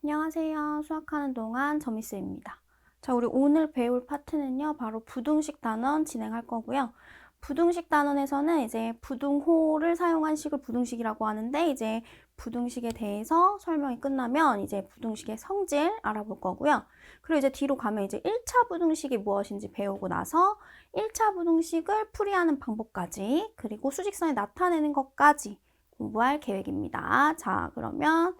안녕하세요. 수학하는 동안 저미스입니다. 자, 우리 오늘 배울 파트는요, 바로 부등식 단원 진행할 거고요. 부등식 단원에서는 이제 부등호를 사용한 식을 부등식이라고 하는데, 이제 부등식에 대해서 설명이 끝나면 이제 부등식의 성질 알아볼 거고요. 그리고 이제 뒤로 가면 이제 1차 부등식이 무엇인지 배우고 나서 1차 부등식을 풀이하는 방법까지, 그리고 수직선에 나타내는 것까지 공부할 계획입니다. 자, 그러면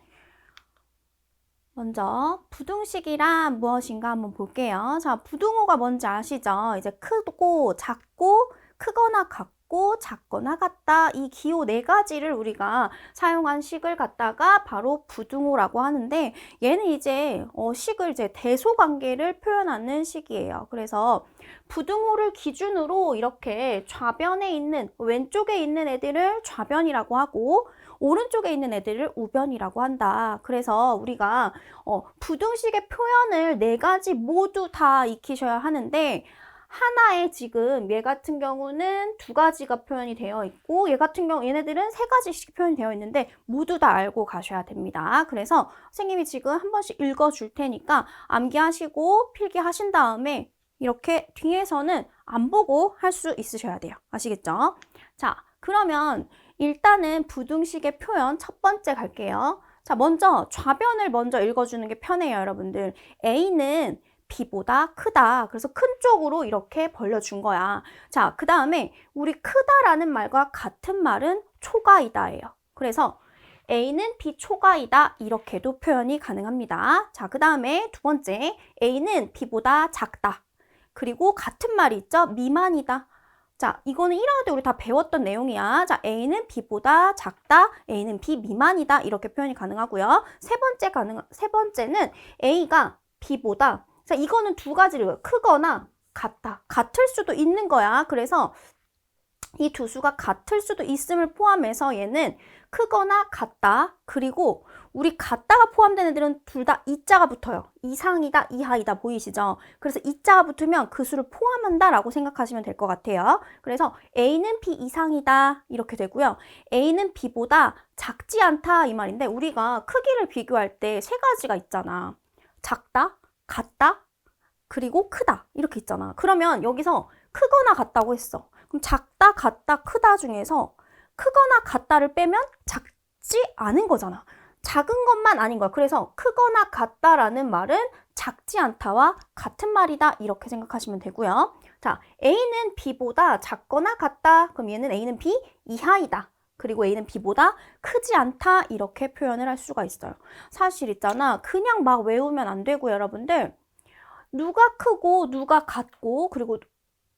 먼저 부등식이란 무엇인가 한번 볼게요. 자, 부등호가 뭔지 아시죠? 이제 크고 작고 크거나 같고 작거나 같다. 이 기호 네 가지를 우리가 사용한 식을 갖다가 바로 부등호라고 하는데, 얘는 이제 식을 이제 대소관계를 표현하는 식이에요. 그래서 부등호를 기준으로 이렇게 좌변에 있는, 왼쪽에 있는 애들을 좌변이라고 하고 오른쪽에 있는 애들을 우변이라고 한다. 그래서 우리가 부등식의 표현을 네 가지 모두 다 익히셔야 하는데, 하나에 지금 얘 같은 경우는 두 가지가 표현이 되어 있고, 얘 같은 경우 얘네들은 세 가지씩 표현이 되어 있는데 모두 다 알고 가셔야 됩니다. 그래서 선생님이 지금 한 번씩 읽어줄 테니까 암기하시고 필기하신 다음에 이렇게 뒤에서는 안 보고 할 수 있으셔야 돼요. 아시겠죠? 자, 그러면 일단은 부등식의 표현 첫 번째 갈게요. 자, 먼저 좌변을 먼저 읽어주는 게 편해요, 여러분들. A는 B보다 크다. 그래서 큰 쪽으로 이렇게 벌려준 거야. 자, 그 다음에 우리 크다라는 말과 같은 말은 초가이다예요. 그래서 A는 B 초가이다. 이렇게도 표현이 가능합니다. 자, 그 다음에 두 번째, A는 B보다 작다. 그리고 같은 말이 있죠? 미만이다. 자, 이거는 1학년 때 우리 다 배웠던 내용이야. 자, A는 B보다 작다, A는 B 미만이다. 이렇게 표현이 가능하고요. 세 번째는 A가 B보다, 자, 이거는 두 가지를 크거나 같다. 같을 수도 있는 거야. 그래서 이 두 수가 같을 수도 있음을 포함해서 얘는 크거나 같다. 그리고 우리 같다가 포함된 애들은 둘 다 이자가 붙어요. 이상이다, 이하이다 보이시죠? 그래서 이자가 붙으면 그 수를 포함한다 라고 생각하시면 될 것 같아요. 그래서 A는 B 이상이다 이렇게 되고요. A는 B보다 작지 않다 이 말인데, 우리가 크기를 비교할 때 세 가지가 있잖아. 작다, 같다, 그리고 크다 이렇게 있잖아. 그러면 여기서 크거나 같다고 했어. 그럼 작다, 같다, 크다 중에서 크거나 같다를 빼면 작지 않은 거잖아. 작은 것만 아닌 거야. 그래서 크거나 같다라는 말은 작지 않다와 같은 말이다 이렇게 생각하시면 되고요. 자, A는 B보다 작거나 같다. 그럼 얘는 A는 B 이하이다. 그리고 A는 B보다 크지 않다 이렇게 표현을 할 수가 있어요. 사실 있잖아. 그냥 막 외우면 안 되고 여러분들, 누가 크고 누가 같고 그리고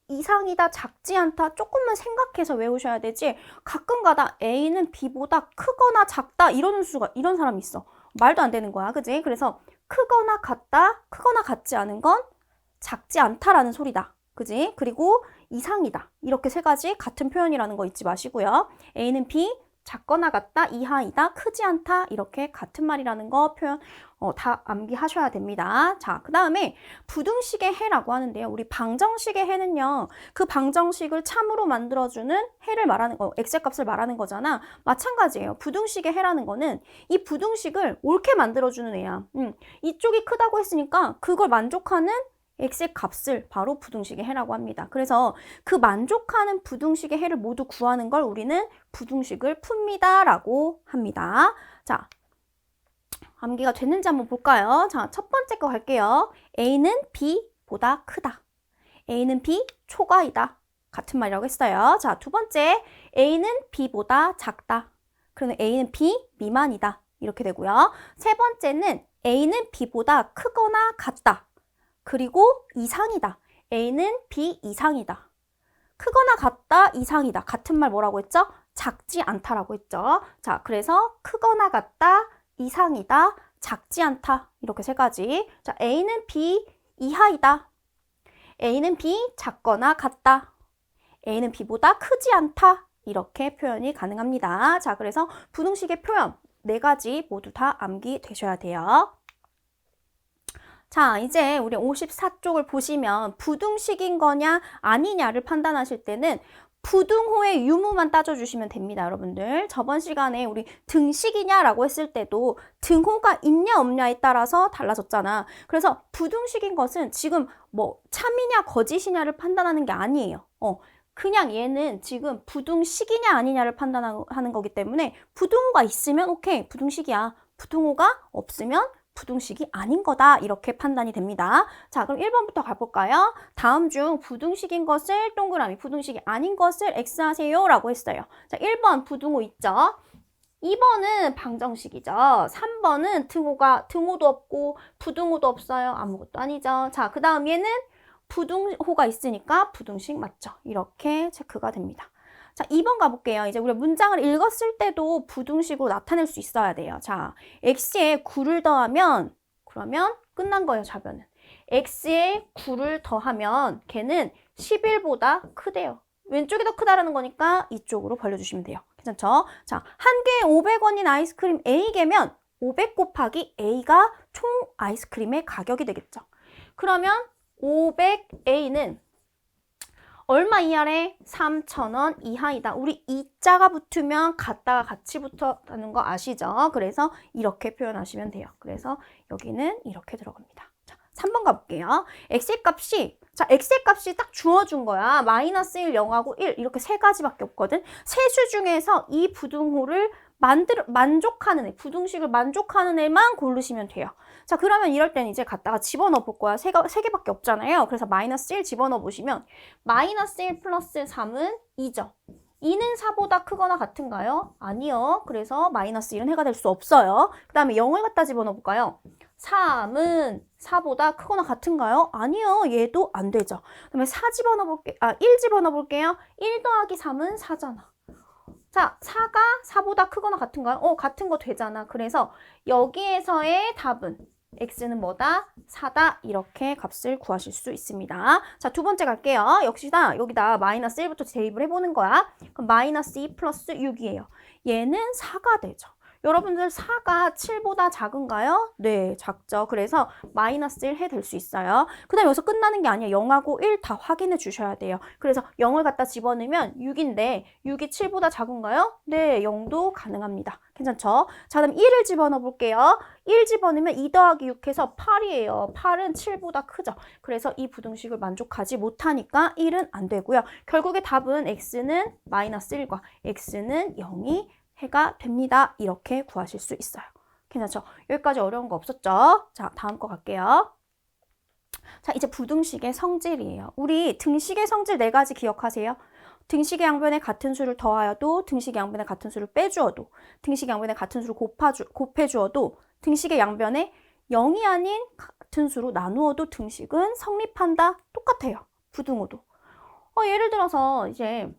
이상이다, 작지 않다 조금만 생각해서 외우셔야 되지, 가끔가다 A는 B보다 크거나 작다 이런 사람이 있어. 말도 안 되는 거야. 그지? 그래서 크거나 같다, 크거나 같지 않은 건 작지 않다라는 소리다. 그지? 그리고 이상이다. 이렇게 세 가지 같은 표현이라는 거 잊지 마시고요. A는 B, 작거나 같다, 이하이다, 크지 않다 이렇게 같은 말이라는 거 표현 다 암기하셔야 됩니다. 자, 그 다음에 부등식의 해라고 하는데요. 우리 방정식의 해는요, 그 방정식을 참으로 만들어주는 해를 말하는 거, x의 값을 말하는 거잖아. 마찬가지예요. 부등식의 해라는 거는 이 부등식을 옳게 만들어주는 애야. 이쪽이 크다고 했으니까 그걸 만족하는 x의 값을 바로 부등식의 해라고 합니다. 그래서 그 만족하는 부등식의 해를 모두 구하는 걸 우리는 부등식을 풉니다 라고 합니다. 자, 암기가 됐는지 한번 볼까요? 자, 첫 번째 거 갈게요. A는 B보다 크다. A는 B 초과이다. 같은 말이라고 했어요. 자, 두 번째, A는 B보다 작다. 그러면 A는 B 미만이다. 이렇게 되고요. 세 번째는 A는 B보다 크거나 같다. 그리고 이상이다. A는 B 이상이다. 크거나 같다, 이상이다. 같은 말 뭐라고 했죠? 작지 않다라고 했죠. 자, 그래서 크거나 같다, 이상이다, 작지 않다. 이렇게 세 가지. 자, A는 B 이하이다. A는 B 작거나 같다. A는 B보다 크지 않다. 이렇게 표현이 가능합니다. 자, 그래서 부등식의 표현 네 가지 모두 다 암기되셔야 돼요. 자, 이제 우리 54쪽을 보시면 부등식인 거냐 아니냐를 판단하실 때는 부등호의 유무만 따져주시면 됩니다, 여러분들. 저번 시간에 우리 등식이냐라고 했을 때도 등호가 있냐 없냐에 따라서 달라졌잖아. 그래서 부등식인 것은 지금 뭐 참이냐 거짓이냐를 판단하는 게 아니에요. 그냥 얘는 지금 부등식이냐 아니냐를 판단하는 거기 때문에 부등호가 있으면 오케이, 부등식이야. 부등호가 없으면 부등식이 아닌 거다. 이렇게 판단이 됩니다. 자, 그럼 1번부터 가볼까요? 다음 중 부등식인 것을 동그라미, 부등식이 아닌 것을 X하세요 라고 했어요. 자, 1번 부등호 있죠? 2번은 방정식이죠. 3번은 등호도 없고 부등호도 없어요. 아무것도 아니죠. 자, 그 다음 얘는 부등호가 있으니까 부등식 맞죠? 이렇게 체크가 됩니다. 자, 2번 가볼게요. 이제 우리가 문장을 읽었을 때도 부등식으로 나타낼 수 있어야 돼요. 자, x에 9를 더하면 그러면 끝난 거예요, 좌변은. x에 9를 더하면 걔는 11보다 크대요. 왼쪽이 더 크다라는 거니까 이쪽으로 벌려주시면 돼요. 괜찮죠? 자, 한 개에 500원인 아이스크림 A개면 500 곱하기 A가 총 아이스크림의 가격이 되겠죠. 그러면 500A는 얼마 이하래? 3,000원 이하이다. 우리 이자가 붙으면 같다가 같이 붙었다는 거 아시죠? 그래서 이렇게 표현하시면 돼요. 그래서 여기는 이렇게 들어갑니다. 자, 3번 가볼게요. x의 값이 딱 주어준 거야. 마이너스 1, 0하고 1 이렇게 세 가지밖에 없거든. 세 수 중에서 이 부등호를 만족하는 애, 부등식을 만족하는 애만 고르시면 돼요. 자, 그러면 이럴 때는 이제 갖다가 집어넣어 볼 거야. 세 개밖에 없잖아요. 그래서 마이너스 1 집어넣어 보시면 마이너스 1 플러스 3은 2죠. 2는 4보다 크거나 같은가요? 아니요. 그래서 마이너스 1은 해가 될 수 없어요. 그 다음에 0을 갖다 집어넣어 볼까요? 3은 4보다 크거나 같은가요? 아니요. 얘도 안 되죠. 그 다음에 1 집어넣어 볼게요. 1 더하기 3은 4잖아. 자, 4가 4보다 크거나 같은가요? 같은 거 되잖아. 그래서 여기에서의 답은 x는 뭐다? 4다. 이렇게 값을 구하실 수 있습니다. 자, 두 번째 갈게요. 역시나 여기다 마이너스 1부터 대입을 해보는 거야. 그럼 마이너스 2 플러스 6이에요. 얘는 4가 되죠. 여러분들 4가 7보다 작은가요? 네, 작죠. 그래서 마이너스 1 해 될 수 있어요. 그 다음에 여기서 끝나는 게 아니에요. 0하고 1 다 확인해 주셔야 돼요. 그래서 0을 갖다 집어넣으면 6인데 6이 7보다 작은가요? 네, 0도 가능합니다. 괜찮죠? 자, 그럼 1을 집어넣어 볼게요. 1 집어넣으면 2 더하기 6 해서 8이에요. 8은 7보다 크죠. 그래서 이 부등식을 만족하지 못하니까 1은 안 되고요. 결국에 답은 x는 마이너스 1과 x는 0이 해가 됩니다. 이렇게 구하실 수 있어요. 괜찮죠? 여기까지 어려운 거 없었죠? 자, 다음 거 갈게요. 자, 이제 부등식의 성질이에요. 우리 등식의 성질 4가지 기억하세요. 등식의 양변에 같은 수를 더하여도, 등식의 양변에 같은 수를 빼주어도, 등식의 양변에 같은 수를 곱해주어도, 등식의 양변에 0이 아닌 같은 수로 나누어도 등식은 성립한다. 똑같아요. 부등호도. 예를 들어서 이제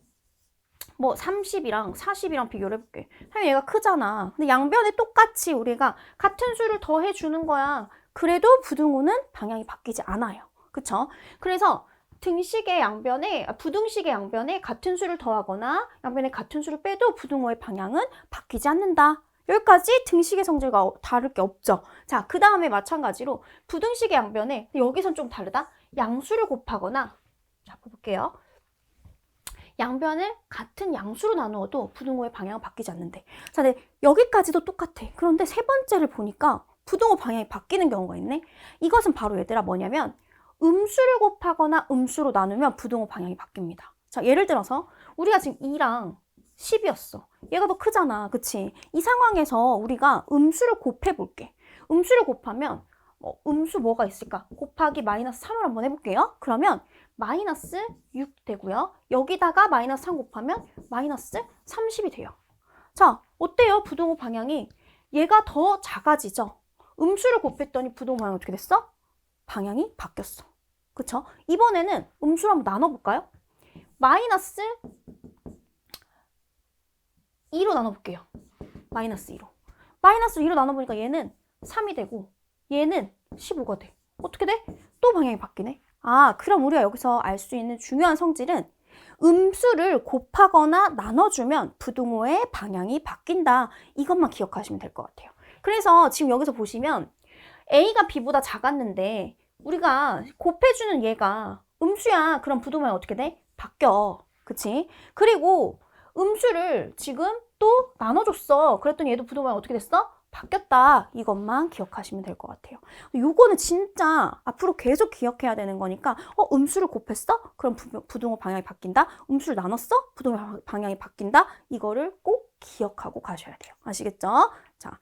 뭐 30이랑 40이랑 비교를 해볼게. 사실 얘가 크잖아. 근데 양변에 똑같이 우리가 같은 수를 더해주는 거야. 그래도 부등호는 방향이 바뀌지 않아요. 그쵸? 그래서 부등식의 양변에 같은 수를 더하거나 양변에 같은 수를 빼도 부등호의 방향은 바뀌지 않는다. 여기까지 등식의 성질과 다를 게 없죠. 자, 그 다음에 마찬가지로 부등식의 양변에, 여기선 좀 다르다. 양수를 곱하거나, 자, 볼게요. 양변을 같은 양수로 나누어도 부등호의 방향은 바뀌지 않는데. 자, 네, 여기까지도 똑같아. 그런데 세 번째를 보니까 부등호 방향이 바뀌는 경우가 있네. 이것은 바로 얘들아 뭐냐면 음수를 곱하거나 음수로 나누면 부등호 방향이 바뀝니다. 자, 예를 들어서 우리가 지금 2랑 10이었어. 얘가 더 크잖아. 그치? 이 상황에서 우리가 음수를 곱해볼게. 음수를 곱하면 음수 뭐가 있을까? 곱하기 마이너스 3을 한번 해볼게요. 그러면 마이너스 6 되고요. 여기다가 마이너스 3 곱하면 마이너스 30이 돼요. 자, 어때요? 부등호 방향이 얘가 더 작아지죠? 음수를 곱했더니 부등호 방향이 어떻게 됐어? 방향이 바뀌었어. 그쵸? 이번에는 음수를 한번 나눠볼까요? 마이너스 2로 나눠볼게요. 마이너스 2로. 마이너스 2로 나눠보니까 얘는 3이 되고 얘는 15가 돼. 어떻게 돼? 또 방향이 바뀌네. 그럼 우리가 여기서 알 수 있는 중요한 성질은 음수를 곱하거나 나눠주면 부등호의 방향이 바뀐다. 이것만 기억하시면 될 것 같아요. 그래서 지금 여기서 보시면 A가 B보다 작았는데 우리가 곱해주는 얘가 음수야. 그럼 부등호가 어떻게 돼? 바뀌어. 그치? 그리고 음수를 지금 또 나눠줬어. 그랬더니 얘도 부동방향 어떻게 됐어? 바뀌었다. 이것만 기억하시면 될 것 같아요. 요거는 진짜 앞으로 계속 기억해야 되는 거니까 음수를 곱했어? 그럼 부등호 방향이 바뀐다? 음수를 나눴어? 부등호 방향이 바뀐다? 이거를 꼭 기억하고 가셔야 돼요. 아시겠죠? 자,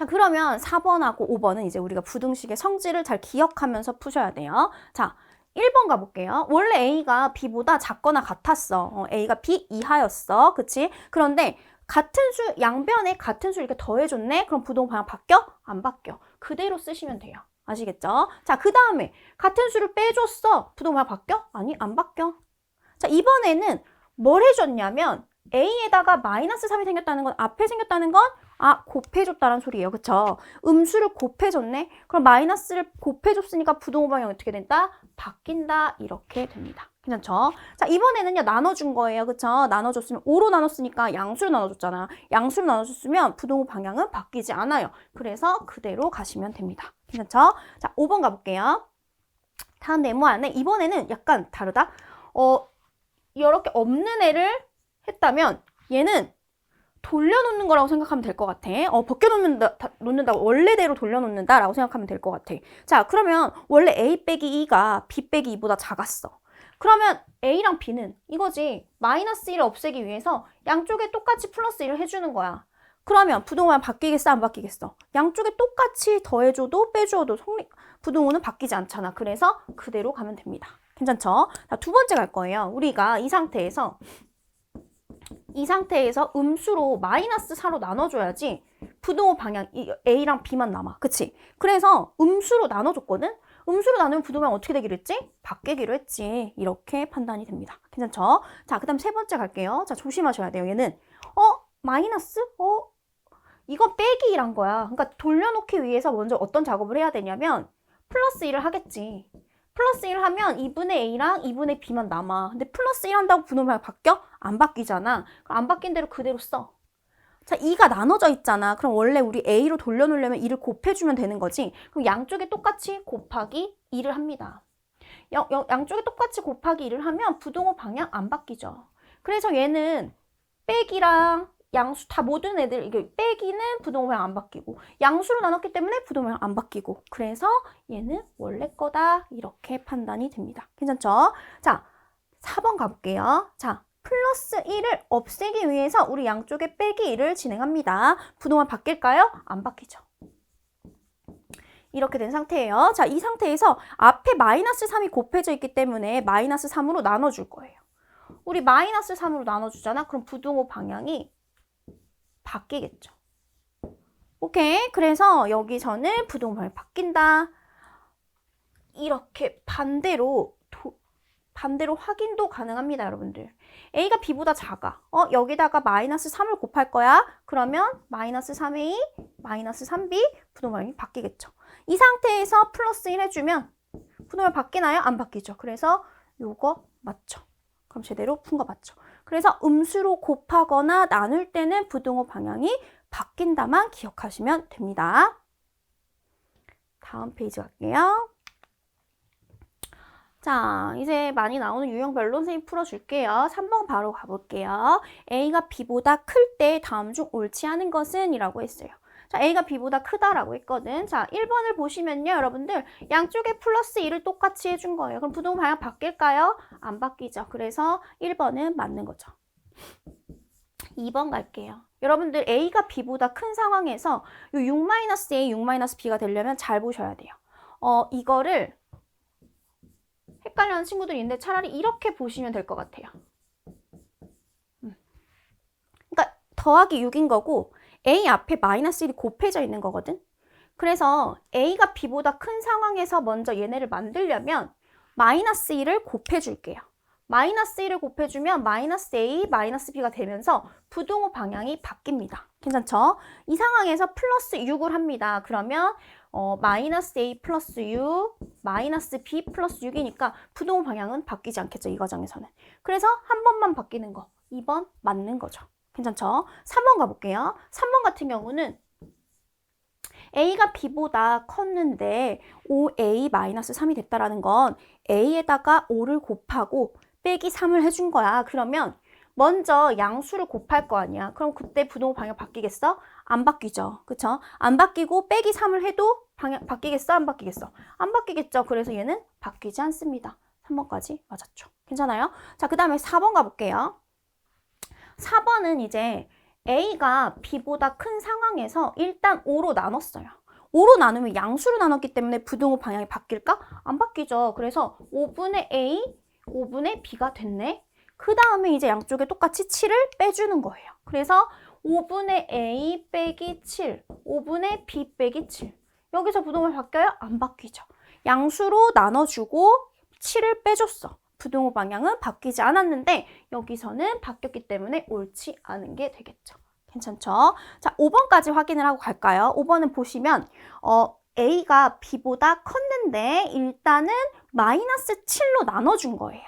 그러면 4번하고 5번은 이제 우리가 부등식의 성질을 잘 기억하면서 푸셔야 돼요. 자, 1번 가볼게요. 원래 A가 B보다 작거나 같았어. A가 B 이하였어. 그치? 그런데 같은 수, 양변에 같은 수 이렇게 더해줬네? 그럼 부등호 방향 바뀌어? 안 바뀌어. 그대로 쓰시면 돼요. 아시겠죠? 자, 그 다음에 같은 수를 빼줬어. 부등호 방향 바뀌어? 아니, 안 바뀌어. 자, 이번에는 뭘 해줬냐면 A에다가 마이너스 3이 생겼다는 건 앞에 생겼다는 건 곱해줬다는 소리예요. 그쵸? 음수를 곱해줬네? 그럼 마이너스를 곱해줬으니까 부등호 방향이 어떻게 된다? 바뀐다. 이렇게 됩니다. 괜찮죠? 자, 이번에는요, 나눠준 거예요. 그쵸? 나눠줬으면 5로 나눴으니까 양수로 나눠줬잖아. 양수로 나눠줬으면 부등호 방향은 바뀌지 않아요. 그래서 그대로 가시면 됩니다. 괜찮죠? 자, 5번 가볼게요. 다음 네모 안에 이번에는 약간 다르다. 이렇게 없는 애를 했다면 얘는 돌려놓는 거라고 생각하면 될 것 같아. 놓는다고 원래대로 돌려놓는다라고 생각하면 될 것 같아. 자, 그러면 원래 A 빼기 2가 B 빼기 2보다 작았어. 그러면 A랑 B는 이거지. 마이너스 1을 없애기 위해서 양쪽에 똑같이 플러스 1을 해주는 거야. 그러면 부등호는 바뀌겠어? 안 바뀌겠어? 양쪽에 똑같이 더해줘도 빼줘도 부등호는 바뀌지 않잖아. 그래서 그대로 가면 됩니다. 괜찮죠? 자, 두 번째 갈 거예요. 우리가 이 상태에서 음수로 마이너스 4로 나눠줘야지 부등호 방향 A랑 B만 남아. 그치? 그래서 음수로 나눠줬거든? 음수로 나누면 부등호 방향 어떻게 되기로 했지? 바뀌기로 했지. 이렇게 판단이 됩니다. 괜찮죠? 자, 그 다음 세 번째 갈게요. 자, 조심하셔야 돼요. 얘는 마이너스? 이건 빼기 1한 거야. 그러니까 돌려놓기 위해서 먼저 어떤 작업을 해야 되냐면 플러스 1을 하겠지. 플러스 1 하면 2분의 A랑 2분의 B만 남아. 근데 플러스 1 한다고 부등호 방향 바뀌어? 안 바뀌잖아. 그럼 안 바뀐 대로 그대로 써. 자, 2가 나눠져 있잖아. 그럼 원래 우리 A로 돌려놓으려면 2를 곱해주면 되는 거지. 그럼 양쪽에 똑같이 곱하기 2를 합니다. 양쪽에 똑같이 곱하기 2를 하면 부등호 방향 안 바뀌죠. 그래서 얘는 빼기랑 양수 다 모든 애들 이게 빼기는 부등호 방향 안 바뀌고 양수로 나눴기 때문에 부등호 방향 안 바뀌고 그래서 얘는 원래 거다 이렇게 판단이 됩니다. 괜찮죠? 자, 4번 가볼게요. 자, 플러스 1을 없애기 위해서 우리 양쪽에 빼기 1을 진행합니다. 부등호 방향 바뀔까요? 안 바뀌죠. 이렇게 된 상태예요. 자, 이 상태에서 앞에 마이너스 3이 곱해져 있기 때문에 마이너스 3으로 나눠줄 거예요. 우리 마이너스 3으로 나눠주잖아. 그럼 부등호 방향이 바뀌겠죠. 오케이. 그래서 여기서는 부등호 방향이 바뀐다. 이렇게 반대로 확인도 가능합니다, 여러분들. A가 B보다 작아. 여기다가 마이너스 3을 곱할 거야. 그러면 마이너스 3A, 마이너스 3B 부등호 방향이 바뀌겠죠. 이 상태에서 플러스 1 해주면 부등호 방향 바뀌나요? 안 바뀌죠. 그래서 요거 맞죠. 그럼 제대로 푼 거 맞죠. 그래서 음수로 곱하거나 나눌 때는 부등호 방향이 바뀐다만 기억하시면 됩니다. 다음 페이지 갈게요. 자, 이제 많이 나오는 유형별로 선생님 풀어줄게요. 3번 바로 가볼게요. A가 B보다 클 때 다음 중 옳지 않은 것은? 이라고 했어요. 자, A가 B보다 크다라고 했거든. 자, 1번을 보시면요, 여러분들 양쪽에 플러스 1을 똑같이 해준 거예요. 그럼 부등호 방향 바뀔까요? 안 바뀌죠. 그래서 1번은 맞는 거죠. 2번 갈게요. 여러분들 A가 B보다 큰 상황에서 요 6-A, 6-B가 되려면 잘 보셔야 돼요. 이거를 헷갈려하는 친구들이 있는데 차라리 이렇게 보시면 될 것 같아요. 그러니까 더하기 6인 거고 A 앞에 마이너스 1이 곱해져 있는 거거든. 그래서 A가 B보다 큰 상황에서 먼저 얘네를 만들려면 마이너스 1을 곱해줄게요. 마이너스 1을 곱해주면 마이너스 A, 마이너스 B가 되면서 부등호 방향이 바뀝니다. 괜찮죠? 이 상황에서 플러스 6을 합니다. 그러면 마이너스 A 플러스 6, 마이너스 B 플러스 6이니까 부등호 방향은 바뀌지 않겠죠. 이 과정에서는. 그래서 한 번만 바뀌는 거. 2번 맞는 거죠. 괜찮죠? 3번 가볼게요. 3번 같은 경우는 A가 B보다 컸는데 5A-3이 됐다라는 건 A에다가 5를 곱하고 빼기 3을 해준 거야. 그러면 먼저 양수를 곱할 거 아니야. 그럼 그때 부동호 방향 바뀌겠어? 안 바뀌죠. 그쵸? 안 바뀌고 빼기 3을 해도 방향 바뀌겠어? 안 바뀌겠어? 안 바뀌겠죠. 그래서 얘는 바뀌지 않습니다. 3번까지 맞았죠. 괜찮아요? 자, 그 다음에 4번 가볼게요. 4번은 이제 A가 B보다 큰 상황에서 일단 5로 나눴어요. 5로 나누면 양수로 나눴기 때문에 부등호 방향이 바뀔까? 안 바뀌죠. 그래서 5분의 A, 5분의 B가 됐네. 그 다음에 이제 양쪽에 똑같이 7을 빼주는 거예요. 그래서 5분의 A 빼기 7, 5분의 B 빼기 7. 여기서 부등호 바뀌어요? 안 바뀌죠. 양수로 나눠주고 7을 빼줬어. 부등호 방향은 바뀌지 않았는데 여기서는 바뀌었기 때문에 옳지 않은 게 되겠죠. 괜찮죠? 자, 5번까지 확인을 하고 갈까요? 5번은 보시면 A가 B보다 컸는데 일단은 마이너스 7로 나눠준 거예요.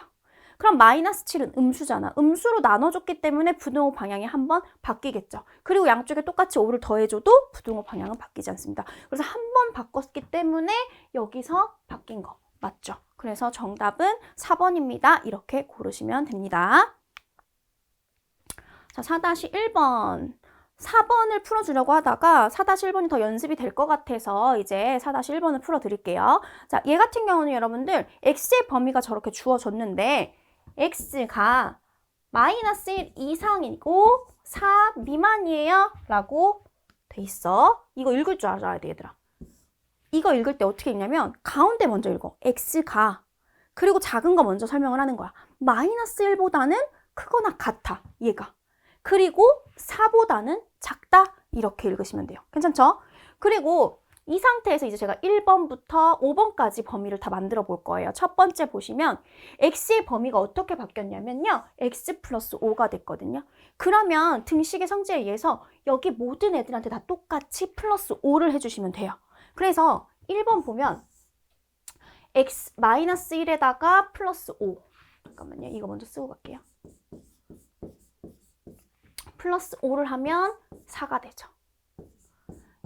그럼 마이너스 7은 음수잖아. 음수로 나눠줬기 때문에 부등호 방향이 한번 바뀌겠죠. 그리고 양쪽에 똑같이 5를 더해줘도 부등호 방향은 바뀌지 않습니다. 그래서 한 번 바꿨기 때문에 여기서 바뀐 거 맞죠? 그래서 정답은 4번입니다. 이렇게 고르시면 됩니다. 자, 4-1번. 4번을 풀어주려고 하다가 4-1번이 더 연습이 될 것 같아서 이제 4-1번을 풀어드릴게요. 자, 얘 같은 경우는 여러분들 x의 범위가 저렇게 주어졌는데 x가 마이너스 1 이상이고 4 미만이에요 라고 돼 있어. 이거 읽을 줄 알아야 돼, 얘들아. 이거 읽을 때 어떻게 읽냐면 가운데 먼저 읽어. x가 그리고 작은 거 먼저 설명을 하는 거야. 마이너스 1보다는 크거나 같아, 얘가. 그리고 4보다는 작다, 이렇게 읽으시면 돼요. 괜찮죠? 그리고 이 상태에서 이제 제가 1번부터 5번까지 범위를 다 만들어 볼 거예요. 첫 번째 보시면 x의 범위가 어떻게 바뀌었냐면요. x 플러스 5가 됐거든요. 그러면 등식의 성질에 의해서 여기 모든 애들한테 다 똑같이 플러스 5를 해주시면 돼요. 그래서 1번 보면 x 마이너스 1에다가 플러스 5. 잠깐만요. 이거 먼저 쓰고 갈게요. 플러스 5를 하면 4가 되죠.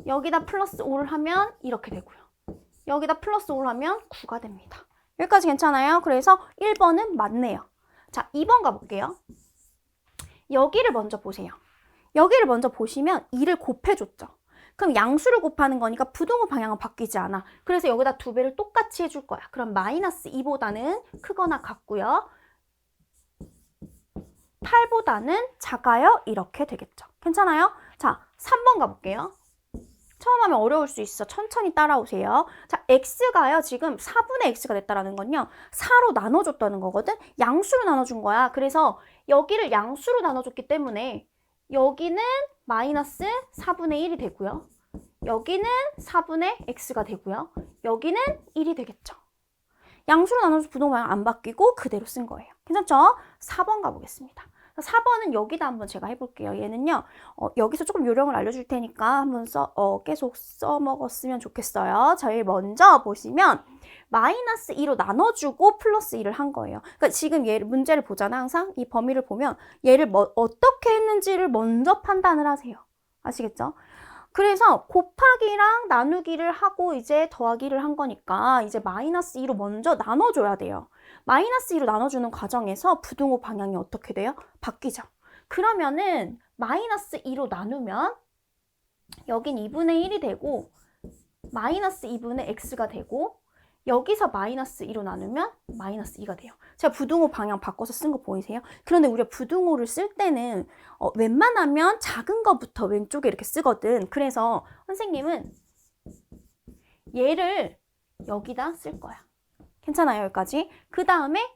여기다 플러스 5를 하면 이렇게 되고요. 여기다 플러스 5를 하면 9가 됩니다. 여기까지 괜찮아요? 그래서 1번은 맞네요. 자, 2번 가볼게요. 여기를 먼저 보세요. 여기를 먼저 보시면 2를 곱해줬죠. 그럼 양수를 곱하는 거니까 부등호 방향은 바뀌지 않아. 그래서 여기다 2배를 똑같이 해줄 거야. 그럼 마이너스 2보다는 크거나 같고요. 8보다는 작아요. 이렇게 되겠죠. 괜찮아요? 자, 3번 가볼게요. 처음 하면 어려울 수 있어. 천천히 따라오세요. 자, x가요. 지금 4분의 x가 됐다라는 건요. 4로 나눠줬다는 거거든. 양수로 나눠준 거야. 그래서 여기를 양수로 나눠줬기 때문에 여기는 마이너스 4분의 1이 되고요. 여기는 4분의 x가 되고요. 여기는 1이 되겠죠. 양수로 나눠서 부등호 방향 안 바뀌고 그대로 쓴 거예요. 괜찮죠? 4번 가보겠습니다. 4번은 여기다 한번 제가 해볼게요. 얘는요, 여기서 조금 요령을 알려줄 테니까 한번 계속 써먹었으면 좋겠어요. 제일 먼저 보시면 마이너스 2로 나눠주고 플러스 1을 한 거예요. 그러니까 지금 얘를 문제를 보잖아. 항상 이 범위를 보면 얘를 어떻게 했는지를 먼저 판단을 하세요. 아시겠죠? 그래서 곱하기랑 나누기를 하고 이제 더하기를 한 거니까 이제 마이너스 2로 먼저 나눠줘야 돼요. 마이너스 2로 나눠주는 과정에서 부등호 방향이 어떻게 돼요? 바뀌죠. 그러면은 마이너스 2로 나누면 여긴 2분의 1이 되고 마이너스 2분의 x가 되고 여기서 마이너스 2로 나누면 마이너스 2가 돼요. 제가 부등호 방향 바꿔서 쓴 거 보이세요? 그런데 우리가 부등호를 쓸 때는 웬만하면 작은 거부터 왼쪽에 이렇게 쓰거든. 그래서 선생님은 얘를 여기다 쓸 거야. 괜찮아요, 여기까지? 그 다음에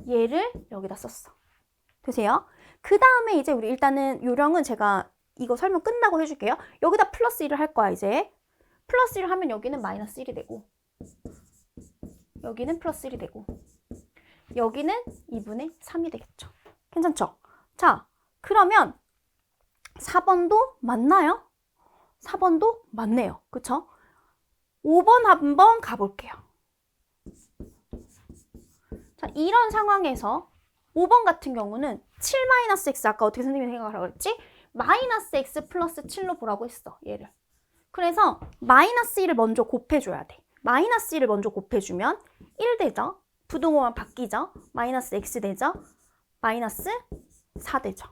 얘를 여기다 썼어. 되세요? 그 다음에 이제 우리 일단은 요령은 제가 이거 설명 끝나고 해줄게요. 여기다 플러스 1을 할 거야, 이제. 플러스 1을 하면 여기는 마이너스 1이 되고 여기는 플러스 1이 되고 여기는 2분의 3이 되겠죠. 괜찮죠? 자, 그러면 4번도 맞나요? 4번도 맞네요. 그쵸? 5번 한번 가볼게요. 자, 이런 상황에서 5번 같은 경우는 7-x 아까 어떻게 선생님이 생각하라고 그랬지? 마이너스 x 플러스 7로 보라고 했어, 얘를. 그래서 마이너스 1을 먼저 곱해줘야 돼. 마이너스 1을 먼저 곱해주면 1 되죠? 부등호만 바뀌죠? 마이너스 x 되죠? 마이너스 4 되죠?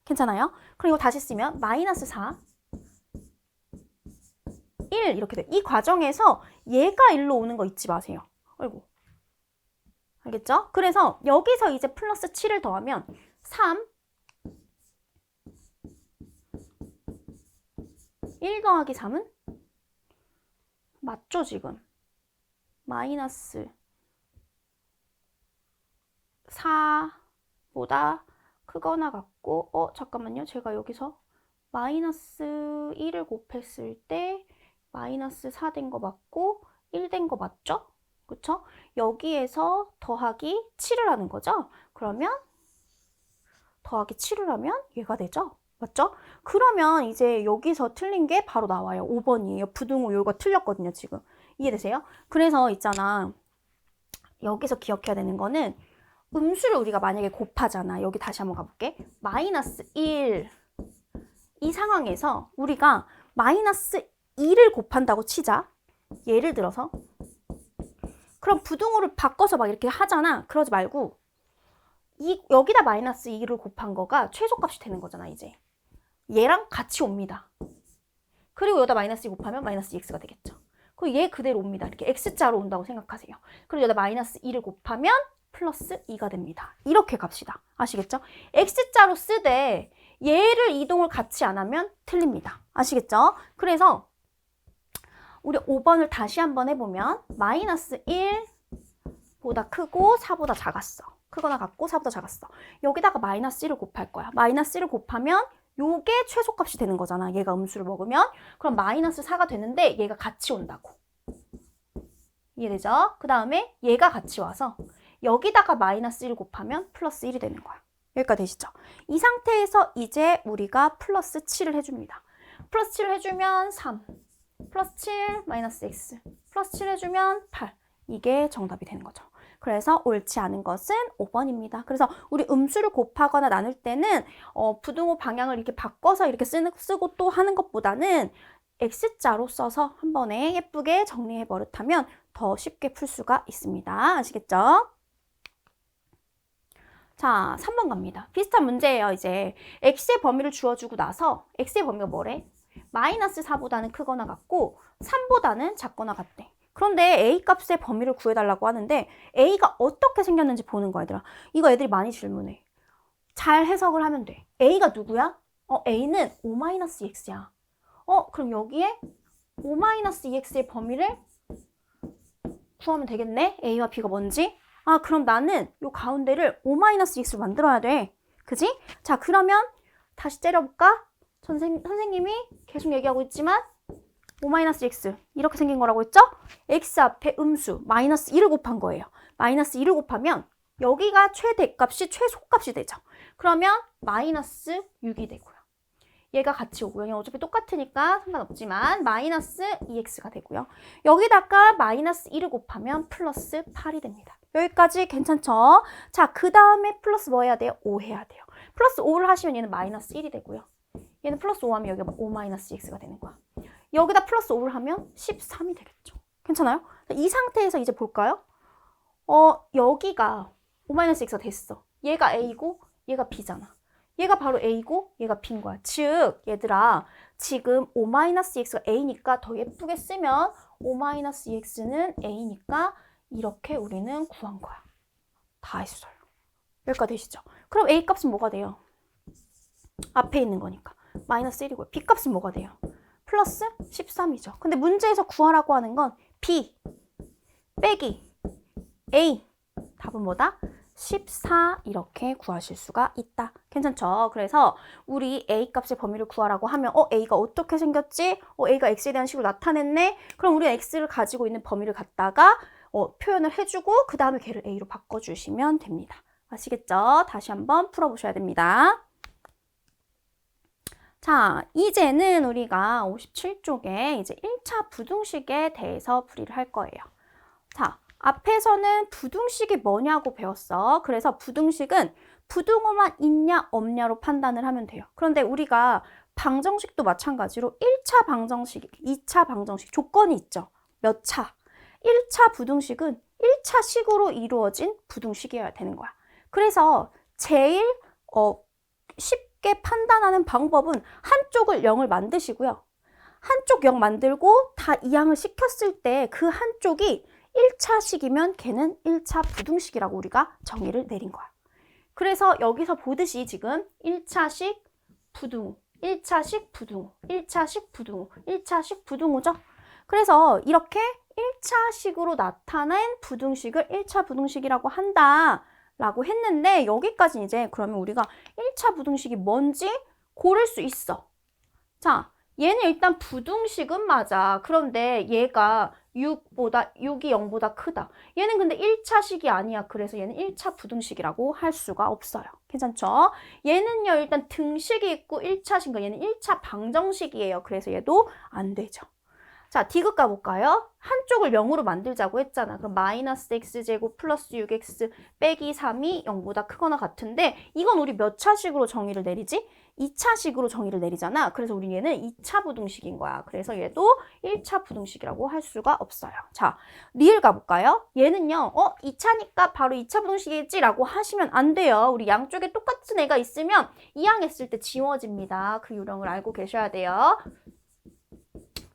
괜찮아요? 그럼 이거 다시 쓰면 마이너스 4, 1 이렇게 돼요. 이 과정에서 얘가 1로 오는 거 잊지 마세요. 아이고. 알겠죠? 그래서 여기서 이제 플러스 7을 더하면 3, 1 더하기 3은? 맞죠, 지금? 마이너스 4보다 크거나 같고, 잠깐만요. 제가 여기서 마이너스 1을 곱했을 때 마이너스 4 된 거 맞고 1 된 거 맞죠? 그쵸? 여기에서 더하기 7을 하는 거죠? 그러면 더하기 7을 하면 얘가 되죠? 맞죠? 그러면 이제 여기서 틀린 게 바로 나와요. 5번이에요. 부등호 요거 틀렸거든요, 지금. 이해되세요? 그래서 있잖아. 여기서 기억해야 되는 거는 음수를 우리가 만약에 곱하잖아. 여기 다시 한번 가볼게. 마이너스 1. 이 상황에서 우리가 마이너스 2를 곱한다고 치자. 예를 들어서. 그럼 부등호를 바꿔서 막 이렇게 하잖아. 그러지 말고 여기다 마이너스 2를 곱한 거가 최소값이 되는 거잖아, 이제. 얘랑 같이 옵니다. 그리고 여기다 마이너스 2 곱하면 마이너스 2x가 되겠죠. 그리고 얘 그대로 옵니다. 이렇게 x자로 온다고 생각하세요. 그리고 여기다 마이너스 2를 곱하면 플러스 2가 됩니다. 이렇게 갑시다. 아시겠죠? x자로 쓰되 얘를 이동을 같이 안 하면 틀립니다. 아시겠죠? 그래서 우리 5번을 다시 한번 해보면 마이너스 1보다 크고 4보다 작았어. 크거나 같고 4보다 작았어. 여기다가 마이너스 1을 곱할 거야. 마이너스 1을 곱하면 요게 최소값이 되는 거잖아. 얘가 음수를 먹으면. 그럼 마이너스 4가 되는데 얘가 같이 온다고. 이해되죠? 그 다음에 얘가 같이 와서 여기다가 마이너스 1을 곱하면 플러스 1이 되는 거야. 여기까지 되시죠? 이 상태에서 이제 우리가 플러스 7을 해줍니다. 플러스 7을 해주면 3, 플러스 7, 마이너스 x, 플러스 7 해주면 8. 이게 정답이 되는 거죠. 그래서 옳지 않은 것은 5번입니다. 그래서 우리 음수를 곱하거나 나눌 때는 부등호 방향을 이렇게 바꿔서 이렇게 쓰고 또 하는 것보다는 x자로 써서 한 번에 예쁘게 정리해 버릇하면 더 쉽게 풀 수가 있습니다. 아시겠죠? 자, 3번 갑니다. 비슷한 문제예요, 이제. x의 범위를 주어주고 나서 x의 범위가 뭐래? 마이너스 4보다는 크거나 같고 3보다는 작거나 같대. 그런데 a 값의 범위를 구해달라고 하는데 a가 어떻게 생겼는지 보는 거야, 얘들아. 이거 애들이 많이 질문해. 잘 해석을 하면 돼. a가 누구야? a는 5-2x야. 그럼 여기에 5-2x의 범위를 구하면 되겠네? a와 b가 뭔지? 그럼 나는 요 가운데를 5-2x로 만들어야 돼. 그지? 자, 그러면 다시 째려볼까? 선생님이 계속 얘기하고 있지만 5-x 이렇게 생긴 거라고 했죠? x 앞에 음수 마이너스 1을 곱한 거예요. 마이너스 1을 곱하면 여기가 최대값이 최소값이 되죠. 그러면 마이너스 6이 되고요. 얘가 같이 오고요. 얘는 어차피 똑같으니까 상관없지만 마이너스 2x가 되고요. 여기다가 마이너스 1을 곱하면 플러스 8이 됩니다. 여기까지 괜찮죠? 자, 그 다음에 플러스 뭐 해야 돼요? 5 해야 돼요. 플러스 5를 하시면 얘는 마이너스 1이 되고요. 얘는 플러스 5 하면 여기가 5-x가 되는 거야. 여기다 플러스 5를 하면 13이 되겠죠. 괜찮아요? 이 상태에서 이제 볼까요? 여기가 5-x가 됐어. 얘가 a고 얘가 b잖아. 얘가 바로 a고 얘가 b인 거야. 즉, 얘들아, 지금 5-x가 a니까 더 예쁘게 쓰면 5-2x는 a니까 이렇게 우리는 구한 거야. 다 했어요. 여기까지 되시죠? 그럼 a 값은 뭐가 돼요? 앞에 있는 거니까. 마이너스 1이고요. b 값은 뭐가 돼요? 플러스 13이죠. 근데 문제에서 구하라고 하는 건 b 빼기 a. 답은 뭐다? 14 이렇게 구하실 수가 있다. 괜찮죠? 그래서 우리 a 값의 범위를 구하라고 하면 a가 어떻게 생겼지? a가 x에 대한 식으로 나타냈네? 그럼 우리는 x를 가지고 있는 범위를 갖다가 표현을 해주고 그 다음에 걔를 a로 바꿔주시면 됩니다. 아시겠죠? 다시 한번 풀어보셔야 됩니다. 자, 이제는 우리가 57쪽에 이제 1차 부등식에 대해서 풀이를 할 거예요. 자, 앞에서는 부등식이 뭐냐고 배웠어. 그래서 부등식은 부등호만 있냐 없냐로 판단을 하면 돼요. 그런데 우리가 방정식도 마찬가지로 1차 방정식, 2차 방정식 조건이 있죠. 몇 차? 1차 부등식은 1차식으로 이루어진 부등식이어야 되는 거야. 그래서 제일 쉽게 판단하는 방법은 한쪽을 0을 만드시고요. 한쪽 0 만들고 다 이항을 시켰을 때 그 한쪽이 1차식이면 걔는 1차 부등식이라고 우리가 정의를 내린 거야. 그래서 여기서 보듯이 지금 1차식 부등호, 1차식 부등호, 1차식 부등호, 1차식 부등호죠. 그래서 이렇게 1차식으로 나타낸 부등식을 1차 부등식이라고 한다라고 했는데 여기까지 이제 그러면 우리가 1차 부등식이 뭔지 고를 수 있어. 자, 얘는 일단 부등식은 맞아. 그런데 얘가 6이 0보다 크다. 얘는 근데 1차식이 아니야. 그래서 얘는 1차 부등식이라고 할 수가 없어요. 괜찮죠? 얘는요, 일단 등식이 있고 1차식인가 얘는 1차 방정식이에요. 그래서 얘도 안 되죠. 자, 디귿 가볼까요? 한쪽을 0으로 만들자고 했잖아. 그럼 마이너스 x제곱 플러스 6x 빼기 3이 0보다 크거나 같은데 이건 우리 몇 차식으로 정의를 내리지? 2차식으로 정의를 내리잖아. 그래서 우리 얘는 2차 부등식인 거야. 그래서 얘도 1차 부등식이라고 할 수가 없어요. 자, 리을 가볼까요? 얘는요, 2차니까 바로 2차 부등식이지? 라고 하시면 안 돼요. 우리 양쪽에 똑같은 애가 있으면 이항했을 때 지워집니다. 그 요령을 알고 계셔야 돼요.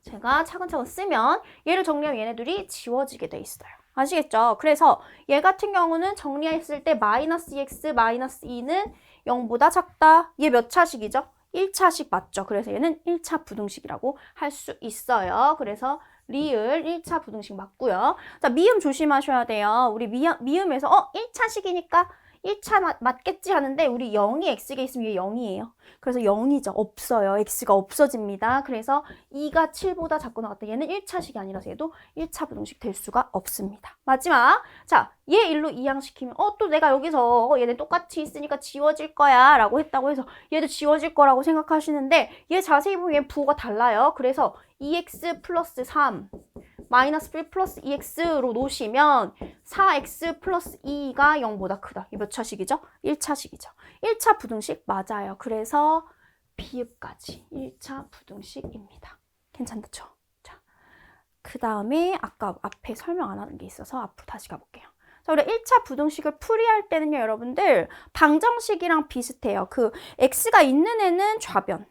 제가 차근차근 쓰면 얘를 정리하면 얘네들이 지워지게 돼 있어요. 아시겠죠? 그래서 얘 같은 경우는 정리했을 때 마이너스 2x 마이너스 2는 0보다 작다. 얘 몇 차식이죠? 1차식 맞죠? 그래서 얘는 1차 부등식이라고 할 수 있어요. 그래서 리을 1차 부등식 맞고요. 자, 미음 조심하셔야 돼요. 우리 미음에서 1차식이니까 1차 맞겠지 하는데 우리 0이 x가 있으면 얘 0이에요. 그래서 0이죠. 없어요. x가 없어집니다. 그래서 2가 7보다 작거나 같다. 얘는 1차식이 아니라서 얘도 1차 부등식 될 수가 없습니다. 마지막. 자, 얘 일로 이항시키면 또 내가 여기서 얘네 똑같이 있으니까 지워질 거야 라고 했다고 해서 얘도 지워질 거라고 생각하시는데 얘 자세히 보면 얘 부호가 달라요. 그래서 2x 플러스 3 마이너스 1 플러스 2x로 놓으시면 4x 플러스 2가 0보다 크다. 이 몇 차식이죠? 1차식이죠. 1차 부등식 맞아요. 그래서 비읍까지 1차 부등식입니다. 괜찮죠? 자, 그 다음에 아까 앞에 설명 안 하는 게 있어서 앞으로 다시 가볼게요. 자, 우리 1차 부등식을 풀이할 때는요, 여러분들 방정식이랑 비슷해요. 그 x가 있는 애는 좌변,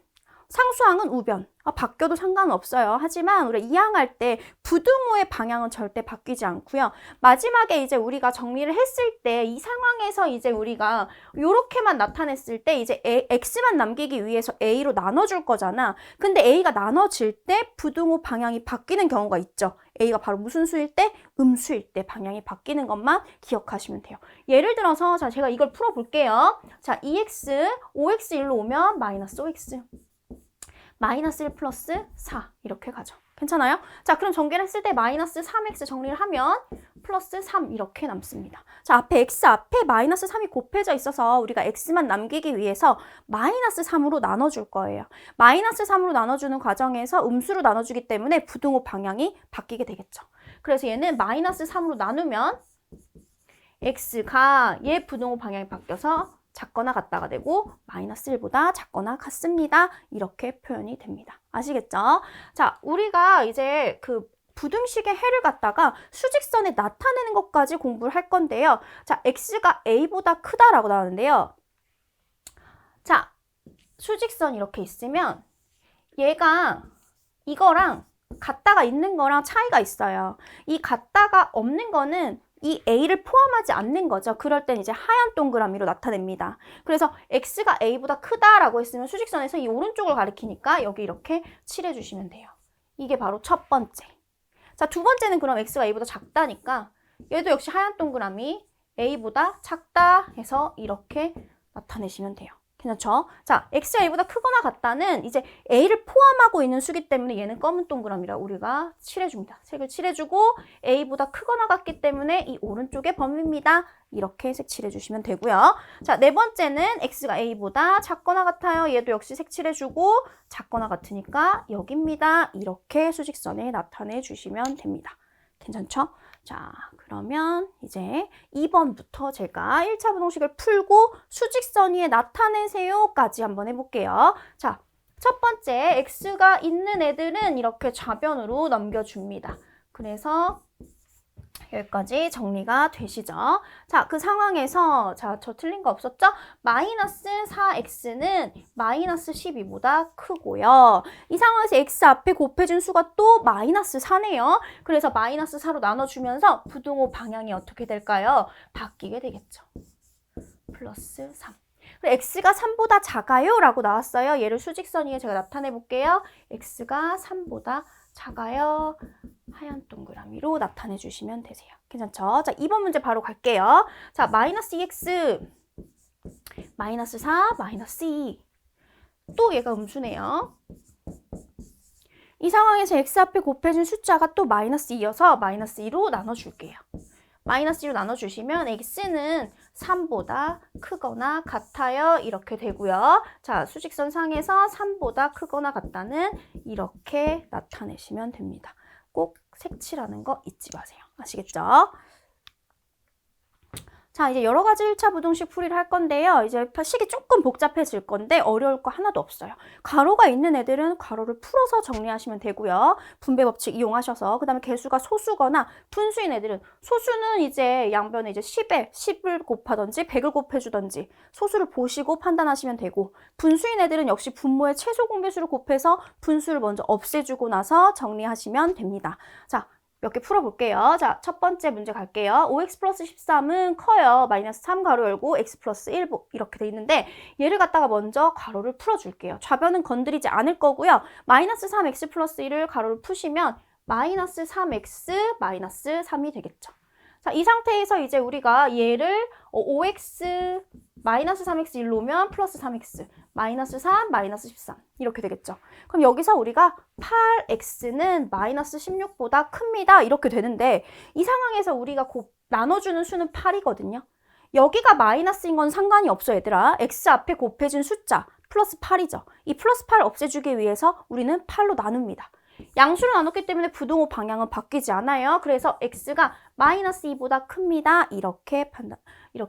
상수항은 우변. 바뀌어도 상관없어요. 하지만 우리가 이항할 때 부등호의 방향은 절대 바뀌지 않고요. 마지막에 이제 우리가 정리를 했을 때 이 상황에서 이제 우리가 요렇게만 나타냈을 때 이제 x만 남기기 위해서 a로 나눠줄 거잖아. 근데 a가 나눠질 때 부등호 방향이 바뀌는 경우가 있죠. a가 바로 무슨 수일 때? 음수일 때 방향이 바뀌는 것만 기억하시면 돼요. 예를 들어서 자, 제가 이걸 풀어볼게요. 자, 2x, 5x 1로 오면 마이너스 5x. 마이너스 1 플러스 4 이렇게 가죠. 괜찮아요? 자, 그럼 전개를 했을 때 마이너스 3x 정리를 하면 플러스 3 이렇게 남습니다. 자, 앞에 x 앞에 마이너스 3이 곱해져 있어서 우리가 x만 남기기 위해서 마이너스 3으로 나눠줄 거예요. 마이너스 3으로 나눠주는 과정에서 음수로 나눠주기 때문에 부등호 방향이 바뀌게 되겠죠. 그래서 얘는 마이너스 3으로 나누면 x가 얘 부등호 방향이 바뀌어서 작거나 같다가 되고 마이너스 1보다 작거나 같습니다. 이렇게 표현이 됩니다. 아시겠죠? 자, 우리가 이제 그 부등식의 해를 갖다가 수직선에 나타내는 것까지 공부를 할 건데요. 자, x가 a보다 크다라고 나오는데요. 자, 수직선 이렇게 있으면 얘가 이거랑 같다가 있는 거랑 차이가 있어요. 이 같다가 없는 거는 이 a를 포함하지 않는 거죠. 그럴 땐 이제 하얀 동그라미로 나타냅니다. 그래서 x가 a보다 크다라고 했으면 수직선에서 이 오른쪽을 가리키니까 여기 이렇게 칠해주시면 돼요. 이게 바로 첫 번째. 자, 두 번째는 그럼 x가 a보다 작다니까 얘도 역시 하얀 동그라미 a보다 작다 해서 이렇게 나타내시면 돼요. 괜찮죠? 자, x가 a보다 크거나 같다는 이제 a를 포함하고 있는 수기 때문에 얘는 검은 동그라미라 우리가 칠해줍니다. 색을 칠해주고 a보다 크거나 같기 때문에 이 오른쪽의 범위입니다. 이렇게 색 칠해주시면 되고요. 자, 네 번째는 x가 a보다 작거나 같아요. 얘도 역시 색 칠해주고 작거나 같으니까 여기입니다. 이렇게 수직선에 나타내주시면 됩니다. 괜찮죠? 자, 그러면 이제 2번부터 제가 1차 부등식을 풀고 수직선 위에 나타내세요까지 한번 해볼게요. 자, 첫 번째 x가 있는 애들은 이렇게 좌변으로 넘겨줍니다. 그래서 여기까지 정리가 되시죠? 자, 그 상황에서 자, 저 틀린 거 없었죠? 마이너스 4x는 마이너스 12보다 크고요. 이 상황에서 x 앞에 곱해준 수가 또 마이너스 4네요. 그래서 마이너스 4로 나눠주면서 부등호 방향이 어떻게 될까요? 바뀌게 되겠죠. 플러스 3. x가 3보다 작아요 라고 나왔어요. 얘를 수직선 위에 제가 나타내 볼게요. x가 3보다 작아요. 하얀 동그라미로 나타내 주시면 되세요. 괜찮죠? 자, 2번 문제 바로 갈게요. 자, 마이너스 2x, 마이너스 4, 마이너스 2. 또 얘가 음수네요. 이 상황에서 x 앞에 곱해준 숫자가 또 마이너스 2여서 마이너스 2로 나눠줄게요. 마이너스 2로 나눠주시면 x는 3보다 크거나 같아요. 이렇게 되고요. 자, 수직선 상에서 3보다 크거나 같다는 이렇게 나타내시면 됩니다. 꼭 색칠하는 거 잊지 마세요. 아시겠죠? 자, 이제 여러 가지 1차 부등식 풀이를 할 건데요. 이제 식이 조금 복잡해질 건데 어려울 거 하나도 없어요. 가로가 있는 애들은 가로를 풀어서 정리하시면 되고요. 분배 법칙 이용하셔서 그다음에 개수가 소수거나 분수인 애들은 소수는 이제 양변에 이제 10을 곱하던지 100을 곱해주던지 소수를 보시고 판단하시면 되고 분수인 애들은 역시 분모의 최소 공배수를 곱해서 분수를 먼저 없애주고 나서 정리하시면 됩니다. 자, 몇 개 풀어볼게요. 자, 첫 번째 문제 갈게요. 5x 플러스 13은 커요. 마이너스 3 가로 열고 x 플러스 1 이렇게 돼 있는데 얘를 갖다가 먼저 가로를 풀어줄게요. 좌변은 건드리지 않을 거고요. 마이너스 3x 플러스 1을 가로를 푸시면 마이너스 3x 마이너스 3이 되겠죠. 자, 이 상태에서 이제 우리가 얘를 5x 마이너스 3x 1로 오면 플러스 3x 마이너스 3 마이너스 13 이렇게 되겠죠. 그럼 여기서 우리가 8x는 마이너스 16보다 큽니다. 이렇게 되는데 이 상황에서 우리가 나눠주는 수는 8이거든요. 여기가 마이너스인 건 상관이 없어 얘들아. x 앞에 곱해준 숫자 플러스 8이죠. 이 플러스 8을 없애주기 위해서 우리는 8로 나눕니다. 양수를 나눴기 때문에 부등호 방향은 바뀌지 않아요. 그래서 x가 마이너스 2보다 큽니다. 이렇게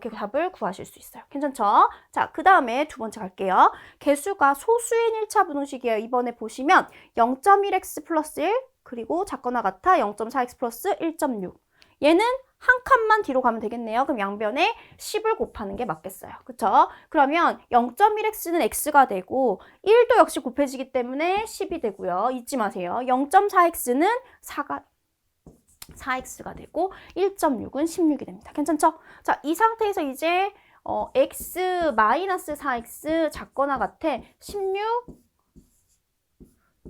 답을 구하실 수 있어요. 괜찮죠? 자, 그 다음에 두 번째 갈게요. 개수가 소수인 1차 부등식이에요. 이번에 보시면 0.1x 플러스 1 그리고 작거나 같아 0.4x 플러스 1.6. 얘는 한 칸만 뒤로 가면 되겠네요. 그럼 양변에 10을 곱하는 게 맞겠어요. 그쵸? 그러면 0.1x는 x가 되고 1도 역시 곱해지기 때문에 10이 되고요. 잊지 마세요. 0.4x는 4x가 되고 1.6은 16이 됩니다. 괜찮죠? 자, 이 상태에서 이제 x 마이너스 4x 작거나 같아 16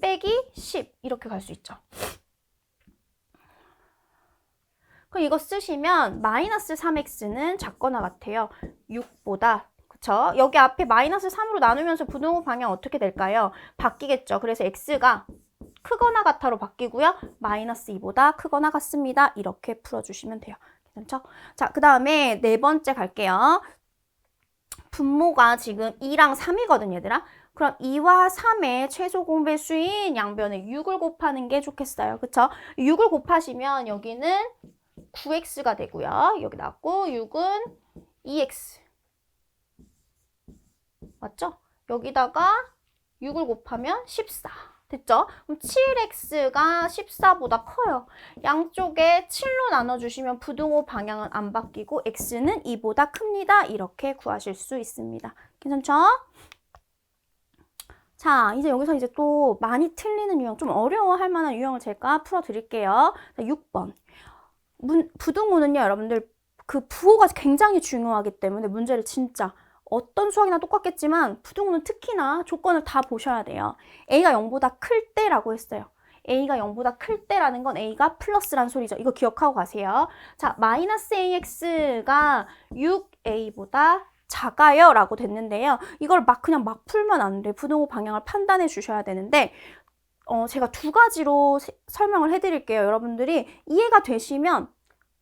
빼기 10 이렇게 갈 수 있죠. 그럼 이거 쓰시면 마이너스 3x는 작거나 같아요. 6보다. 그쵸? 여기 앞에 마이너스 3으로 나누면서 부등호 방향 어떻게 될까요? 바뀌겠죠. 그래서 x가 크거나 같아로 바뀌고요. 마이너스 2보다 크거나 같습니다. 이렇게 풀어주시면 돼요. 괜찮죠? 자, 그 다음에 네 번째 갈게요. 분모가 지금 2랑 3이거든, 얘들아. 그럼 2와 3의 최소 공배수인 양변에 6을 곱하는 게 좋겠어요. 그쵸? 6을 곱하시면 여기는 9x가 되고요. 여기 나왔고 6은 2x. 맞죠? 여기다가 6을 곱하면 14. 됐죠? 그럼 7x가 14보다 커요. 양쪽에 7로 나눠주시면 부등호 방향은 안 바뀌고 x는 2보다 큽니다. 이렇게 구하실 수 있습니다. 괜찮죠? 자, 이제 여기서 이제 또 많이 틀리는 유형, 좀 어려워할 만한 유형을 제가 풀어드릴게요. 6번. 부등호는요, 여러분들 그 부호가 굉장히 중요하기 때문에 문제를 진짜 어떤 수학이나 똑같겠지만 부등호는 특히나 조건을 다 보셔야 돼요. a가 0보다 클 때라고 했어요. a가 0보다 클 때라는 건 a가 플러스란 소리죠. 이거 기억하고 가세요. 자, 마이너스 ax가 6a보다 작아요 라고 됐는데요. 이걸 그냥 막 풀면 안 돼. 부등호 방향을 판단해 주셔야 되는데 제가 두 가지로 설명을 해드릴게요. 여러분들이 이해가 되시면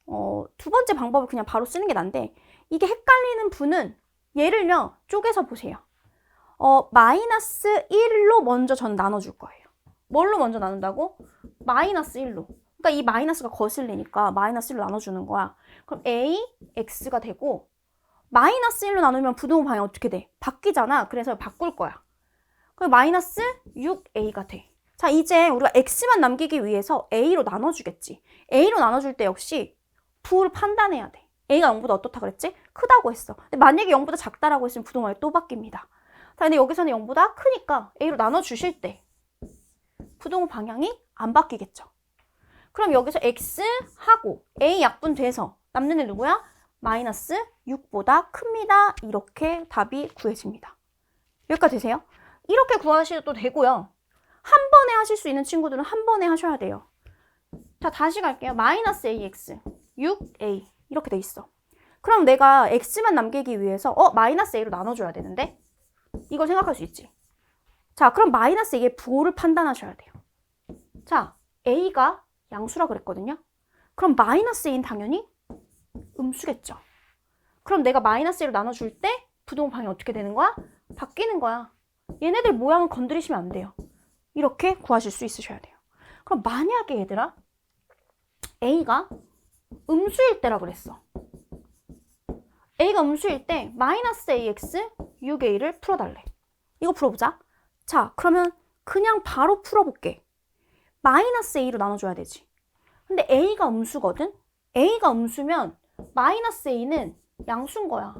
두 번째 방법을 그냥 바로 쓰는 게 난데 이게 헷갈리는 분은 얘를요 쪼개서 보세요. 마이너스 1로 먼저 전 나눠줄 거예요. 뭘로 먼저 나눈다고? 마이너스 1로. 그러니까 이 마이너스가 거슬리니까 마이너스 1로 나눠주는 거야. 그럼 a, x가 되고 마이너스 1로 나누면 부등호 방향 어떻게 돼? 바뀌잖아. 그래서 바꿀 거야. 그럼 마이너스 6a가 돼. 자, 이제 우리가 x만 남기기 위해서 a로 나눠주겠지. a로 나눠줄 때 역시 부호를 판단해야 돼. A가 0보다 어떻다 그랬지? 크다고 했어. 근데 만약에 0보다 작다라고 했으면 부동호가 또 바뀝니다. 자, 근데 여기서는 0보다 크니까 A로 나눠주실 때 부동호 방향이 안 바뀌겠죠. 그럼 여기서 X하고 A 약분 돼서 남는 애 누구야? 마이너스 6보다 큽니다. 이렇게 답이 구해집니다. 여기까지 되세요? 이렇게 구하셔도 되고요. 한 번에 하실 수 있는 친구들은 한 번에 하셔야 돼요. 자, 다시 갈게요. 마이너스 AX, 6A 이렇게 돼 있어. 그럼 내가 X만 남기기 위해서 마이너스 A로 나눠줘야 되는데 이걸 생각할 수 있지. 자, 그럼 마이너스 A의 부호를 판단하셔야 돼요. 자, A가 양수라 그랬거든요. 그럼 마이너스 A는 당연히 음수겠죠. 그럼 내가 마이너스 A로 나눠줄 때 부동호 방향이 어떻게 되는 거야? 바뀌는 거야. 얘네들 모양은 건드리시면 안 돼요. 이렇게 구하실 수 있으셔야 돼요. 그럼 만약에 얘들아 A가 음수일 때라 그랬어. A가 음수일 때 마이너스 AX 6A를 풀어달래. 이거 풀어보자. 자, 그러면 그냥 바로 풀어볼게. 마이너스 A로 나눠줘야 되지. 근데 A가 음수거든? A가 음수면 마이너스 A는 양수인 거야.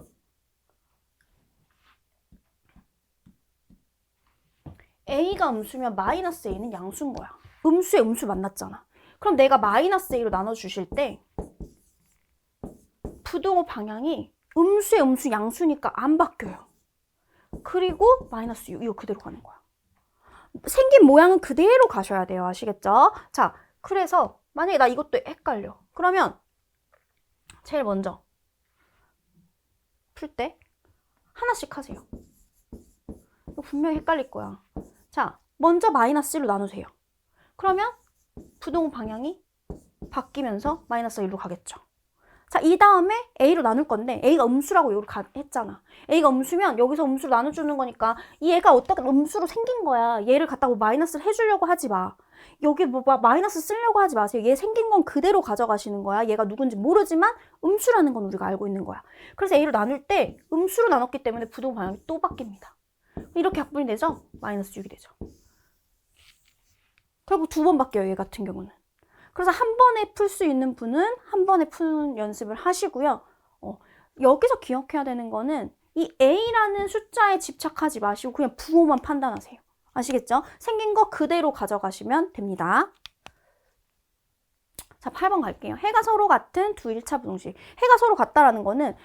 A가 음수면 마이너스 A는 양수인 거야. 음수에 음수 만났잖아. 그럼 내가 마이너스 A로 나눠주실 때 부동호 방향이 음수에 음수 양수니까 안 바뀌어요. 그리고 마이너스 6 이거 그대로 가는 거야. 생긴 모양은 그대로 가셔야 돼요. 아시겠죠? 자, 그래서 만약에 나 이것도 헷갈려. 그러면 제일 먼저 풀 때 하나씩 하세요. 이거 분명히 헷갈릴 거야. 자, 먼저 마이너스 1로 나누세요. 그러면 부동호 방향이 바뀌면서 마이너스 1로 가겠죠. 자, 이 다음에 A로 나눌 건데 A가 음수라고 여기 했잖아. A가 음수면 여기서 음수로 나눠주는 거니까 이 애가 어떻게 음수로 생긴 거야. 얘를 갖다가 마이너스를 해주려고 하지 마. 여기 마이너스 쓰려고 하지 마세요. 얘 생긴 건 그대로 가져가시는 거야. 얘가 누군지 모르지만 음수라는 건 우리가 알고 있는 거야. 그래서 A로 나눌 때 음수로 나눴기 때문에 부동호 방향이 또 바뀝니다. 이렇게 약분이 되죠? 마이너스 6이 되죠. 결국 두 번 바뀌어요. 얘 같은 경우는. 그래서 한 번에 풀 수 있는 분은 한 번에 푸는 연습을 하시고요. 여기서 기억해야 되는 거는 이 A라는 숫자에 집착하지 마시고 그냥 부호만 판단하세요. 아시겠죠? 생긴 거 그대로 가져가시면 됩니다. 자, 8번 갈게요. 해가 서로 같은 두 1차 부등식. 해가 서로 같다라는 거는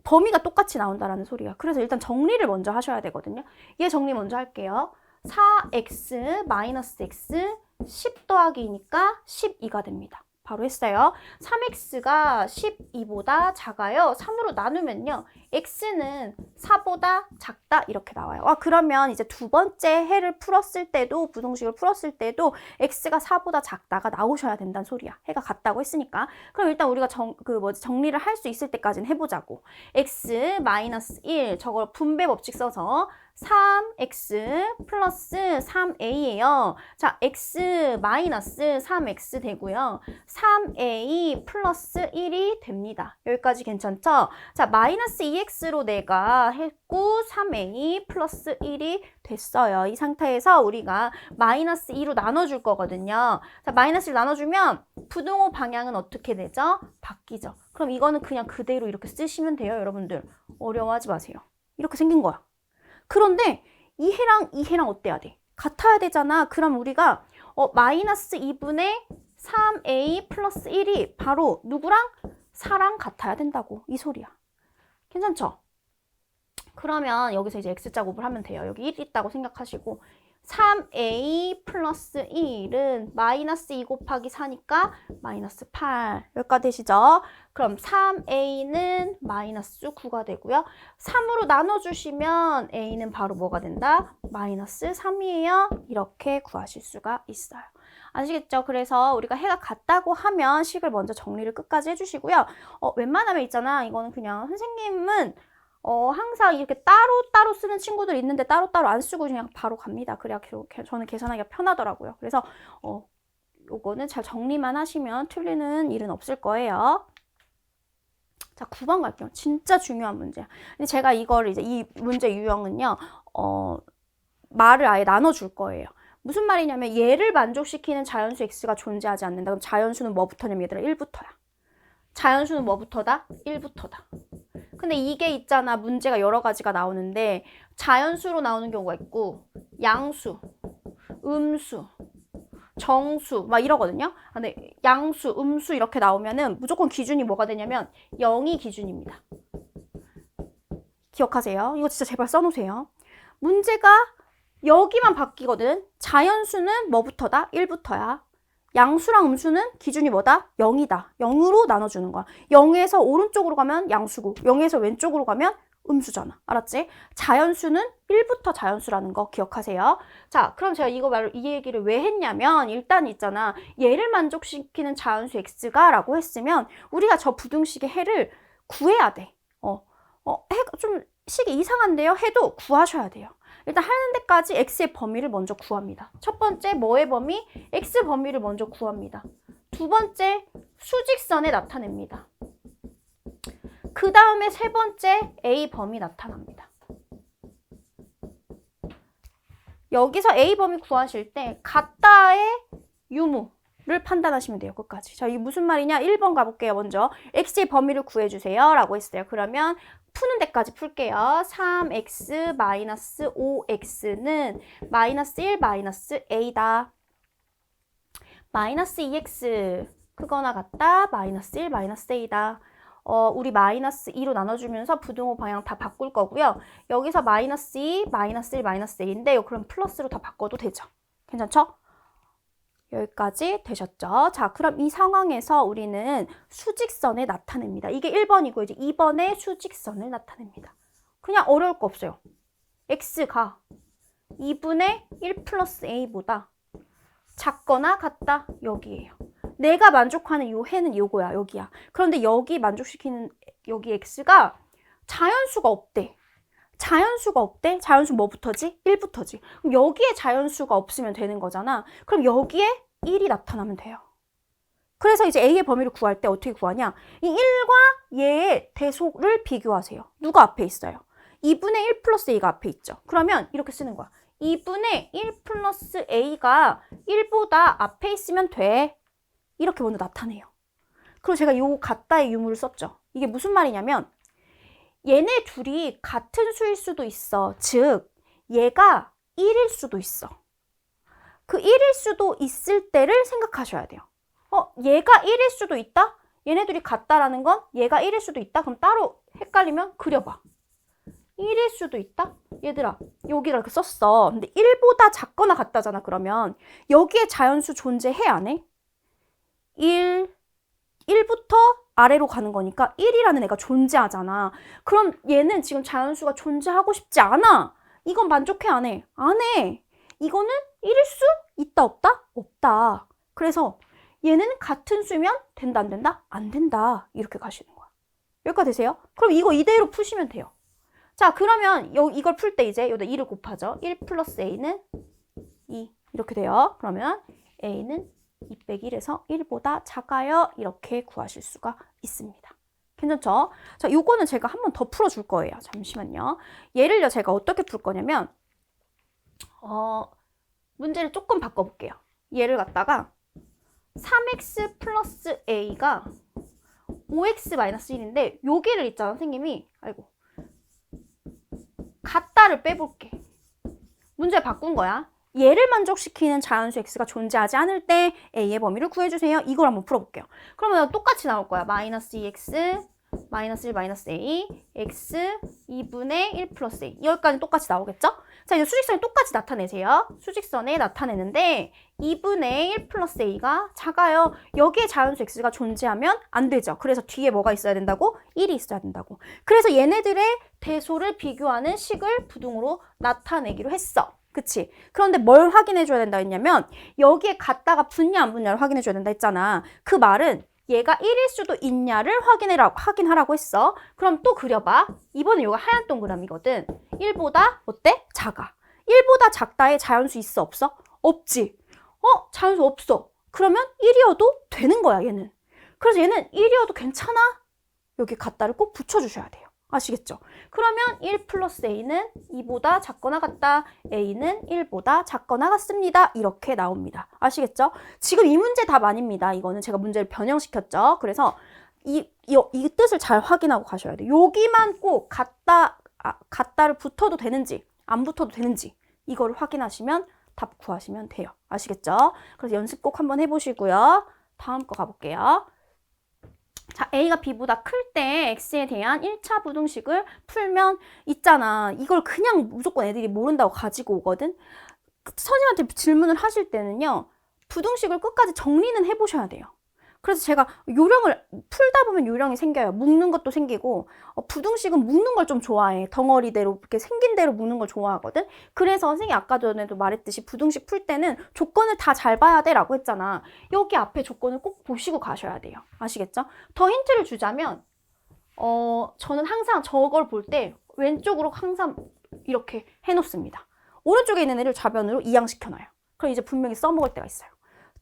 범위가 똑같이 나온다라는 소리야. 그래서 일단 정리를 먼저 하셔야 되거든요. 얘 정리 먼저 할게요. 4x 마이너스 x 10 더하기 2니까 12가 됩니다. 바로 했어요. 3x가 12보다 작아요. 3으로 나누면요. x는 4보다 작다 이렇게 나와요. 그러면 이제 두 번째 해를 풀었을 때도 부등식을 풀었을 때도 x가 4보다 작다가 나오셔야 된다는 소리야. 해가 같다고 했으니까. 그럼 일단 우리가 정리를 할 수 있을 때까지는 해보자고. x 마이너스 1 저걸 분배 법칙 써서 3x 플러스 3a예요. 자, x 마이너스 3x 되고요. 3a 플러스 1이 됩니다. 여기까지 괜찮죠? 자, 마이너스 2x로 내가 했고 3a 플러스 1이 됐어요. 이 상태에서 우리가 마이너스 2로 나눠줄 거거든요. 자, 마이너스 1 나눠주면 부등호 방향은 어떻게 되죠? 바뀌죠. 그럼 이거는 그냥 그대로 이렇게 쓰시면 돼요, 여러분들. 어려워하지 마세요. 이렇게 생긴 거야. 그런데 이 해랑 어때야 돼? 같아야 되잖아. 그럼 우리가 마이너스 2분의 3a 플러스 1이 바로 누구랑? 4랑 같아야 된다고. 이 소리야. 괜찮죠? 그러면 여기서 이제 x자 곱을 하면 돼요. 여기 1 있다고 생각하시고 3a 플러스 1은 마이너스 2 곱하기 4니까 마이너스 8. 여기까지 되시죠? 그럼 3a는 마이너스 9가 되고요. 3으로 나눠주시면 a는 바로 뭐가 된다? 마이너스 3이에요. 이렇게 구하실 수가 있어요. 아시겠죠? 그래서 우리가 해가 같다고 하면 식을 먼저 정리를 끝까지 해주시고요. 웬만하면 있잖아. 이거는 그냥 선생님은 항상 이렇게 따로따로 쓰는 친구들 있는데 따로따로 안 쓰고 그냥 바로 갑니다. 그래야 저는 계산하기가 편하더라고요. 그래서 요거는 잘 정리만 하시면 틀리는 일은 없을 거예요. 자, 9번 갈게요. 진짜 중요한 문제야. 근데 제가 이거를 이제 이 문제 유형은요, 말을 아예 나눠줄 거예요. 무슨 말이냐면 얘를 만족시키는 자연수 x가 존재하지 않는다. 그럼 자연수는 뭐부터냐면 얘들아 1부터야. 자연수는 뭐부터다? 1부터다. 근데 이게 있잖아. 문제가 여러 가지가 나오는데 자연수로 나오는 경우가 있고 양수, 음수, 정수 막 이러거든요. 근데 양수, 음수 이렇게 나오면은 무조건 기준이 뭐가 되냐면 0이 기준입니다. 기억하세요. 이거 진짜 제발 써놓으세요. 문제가 여기만 바뀌거든. 자연수는 뭐부터다? 1부터야. 양수랑 음수는 기준이 뭐다? 0이다. 0으로 나눠주는 거야. 0에서 오른쪽으로 가면 양수고 0에서 왼쪽으로 가면 음수잖아. 알았지? 자연수는 1부터 자연수라는 거 기억하세요. 자, 그럼 제가 이 얘기를 왜 했냐면 일단 있잖아. 얘를 만족시키는 자연수 x가 라고 했으면 우리가 저 부등식의 해를 구해야 돼. 해가 좀 식이 이상한데요? 해도 구하셔야 돼요. 일단 하는 데까지 x의 범위를 먼저 구합니다. 첫 번째 뭐의 범위? x 범위를 먼저 구합니다. 두 번째 수직선에 나타냅니다. 그 다음에 세 번째 a 범위 나타납니다. 여기서 a 범위 구하실 때 같다의 유무를 판단하시면 돼요. 끝까지. 자, 이게 무슨 말이냐? 1번 가볼게요. 먼저 x의 범위를 구해주세요 라고 했어요. 그러면 푸는 데까지 풀게요. 3x 마이너스 5x는 마이너스 1 마이너스 a다. 마이너스 2x 크거나 같다. 마이너스 1 마이너스 a다. 우리 마이너스 2로 나눠주면서 부등호 방향 다 바꿀 거고요. 여기서 마이너스 2, 마이너스 1, 마이너스 a인데 그럼 플러스로 다 바꿔도 되죠. 괜찮죠? 여기까지 되셨죠? 자, 그럼 이 상황에서 우리는 수직선을 나타냅니다. 이게 1번이고 이제 2번에 수직선을 나타냅니다. 그냥 어려울 거 없어요. x가 2분의 1 플러스 a보다 작거나 같다. 여기에요. 내가 만족하는 요 해는 요거야. 여기야. 그런데 여기 만족시키는 여기 x가 자연수가 없대. 자연수가 없대? 자연수 뭐부터지? 1부터지. 그럼 여기에 자연수가 없으면 되는 거잖아. 그럼 여기에 1이 나타나면 돼요. 그래서 이제 a의 범위를 구할 때 어떻게 구하냐? 이 1과 얘의 대소를 비교하세요. 누가 앞에 있어요? 2분의 1 플러스 a가 앞에 있죠. 그러면 이렇게 쓰는 거야. 2분의 1 플러스 a가 1보다 앞에 있으면 돼. 이렇게 먼저 나타내요. 그리고 제가 요 같다의 유무를 썼죠. 이게 무슨 말이냐면 얘네 둘이 같은 수일 수도 있어. 즉 얘가 1일 수도 있어. 그 1일 수도 있을 때를 생각하셔야 돼요. 얘가 1일 수도 있다? 얘네들이 같다라는 건 얘가 1일 수도 있다? 그럼 따로 헷갈리면 그려봐. 1일 수도 있다? 얘들아 여기를 이렇게 썼어. 근데 1보다 작거나 같다잖아. 그러면 여기에 자연수 존재해 안 해? 1부터 아래로 가는 거니까 1이라는 애가 존재하잖아. 그럼 얘는 지금 자연수가 존재하고 싶지 않아. 이건 만족해 안 해? 안 해. 이거는 1일 수 있다 없다? 없다. 그래서 얘는 같은 수면 된다 안 된다? 안 된다. 이렇게 가시는 거야. 여기까지 되세요? 그럼 이거 이대로 푸시면 돼요. 자, 그러면 이걸 풀 때 이제 여기다 2를 곱하죠. 1 플러스 a는 2 이렇게 돼요. 그러면 a는 2 빼기 1에서 1보다 작아요. 이렇게 구하실 수가 있습니다. 괜찮죠? 자, 요거는 제가 한 번 더 풀어줄 거예요. 잠시만요. 얘를요, 제가 어떻게 풀 거냐면, 문제를 조금 바꿔볼게요. 얘를 갖다가 3x 플러스 a가 5x 마이너스 1인데, 여기를 있잖아, 선생님이. 아이고. 같다를 빼볼게. 문제 바꾼 거야. 얘를 만족시키는 자연수 x가 존재하지 않을 때 a의 범위를 구해주세요. 이걸 한번 풀어볼게요. 그러면 똑같이 나올 거야. 마이너스 2x, 마이너스 1, 마이너스 a, x, 2분의 1 플러스 a. 여기까지 똑같이 나오겠죠? 자, 이제 수직선이 똑같이 나타내세요. 수직선에 나타내는데 2분의 1 플러스 a가 작아요. 여기에 자연수 x가 존재하면 안 되죠. 그래서 뒤에 뭐가 있어야 된다고? 1이 있어야 된다고. 그래서 얘네들의 대소를 비교하는 식을 부등으로 나타내기로 했어. 그치? 그런데 뭘 확인해줘야 된다 했냐면 여기에 같다가 붙냐 안 붙냐를 확인해줘야 된다 했잖아. 그 말은 얘가 1일 수도 있냐를 확인하라고 했어. 그럼 또 그려봐. 이번엔 이거 하얀 동그라미거든. 1보다 어때? 작아. 1보다 작다에 자연수 있어 없어? 없지. 자연수 없어. 그러면 1이어도 되는 거야 얘는. 그래서 얘는 1이어도 괜찮아. 여기 같다를 꼭 붙여주셔야 돼요. 아시겠죠? 그러면 1 플러스 a는 2보다 작거나 같다. a는 1보다 작거나 같습니다. 이렇게 나옵니다. 아시겠죠? 지금 이 문제 답 아닙니다. 이거는 제가 문제를 변형시켰죠. 그래서 이 뜻을 잘 확인하고 가셔야 돼요. 여기만 꼭 같다를 붙어도 되는지 안 붙어도 되는지 이거를 확인하시면 답 구하시면 돼요. 아시겠죠? 그래서 연습 꼭 한번 해보시고요. 다음 거 가볼게요. 자, A가 B보다 클 때 X에 대한 1차 부등식을 풀면 있잖아. 이걸 그냥 무조건 애들이 모른다고 가지고 오거든. 선생님한테 질문을 하실 때는요. 부등식을 끝까지 정리는 해보셔야 돼요. 그래서 제가 요령을 풀다 보면 요령이 생겨요. 묶는 것도 생기고 부등식은 묶는 걸 좀 좋아해. 덩어리대로 이렇게 생긴 대로 묶는 걸 좋아하거든. 그래서 선생님이 아까 전에도 말했듯이 부등식 풀 때는 조건을 다 잘 봐야 돼 라고 했잖아. 여기 앞에 조건을 꼭 보시고 가셔야 돼요. 아시겠죠? 더 힌트를 주자면 저는 항상 저걸 볼 때 왼쪽으로 항상 이렇게 해놓습니다. 오른쪽에 있는 애를 좌변으로 이양시켜놔요. 그럼 이제 분명히 써먹을 때가 있어요.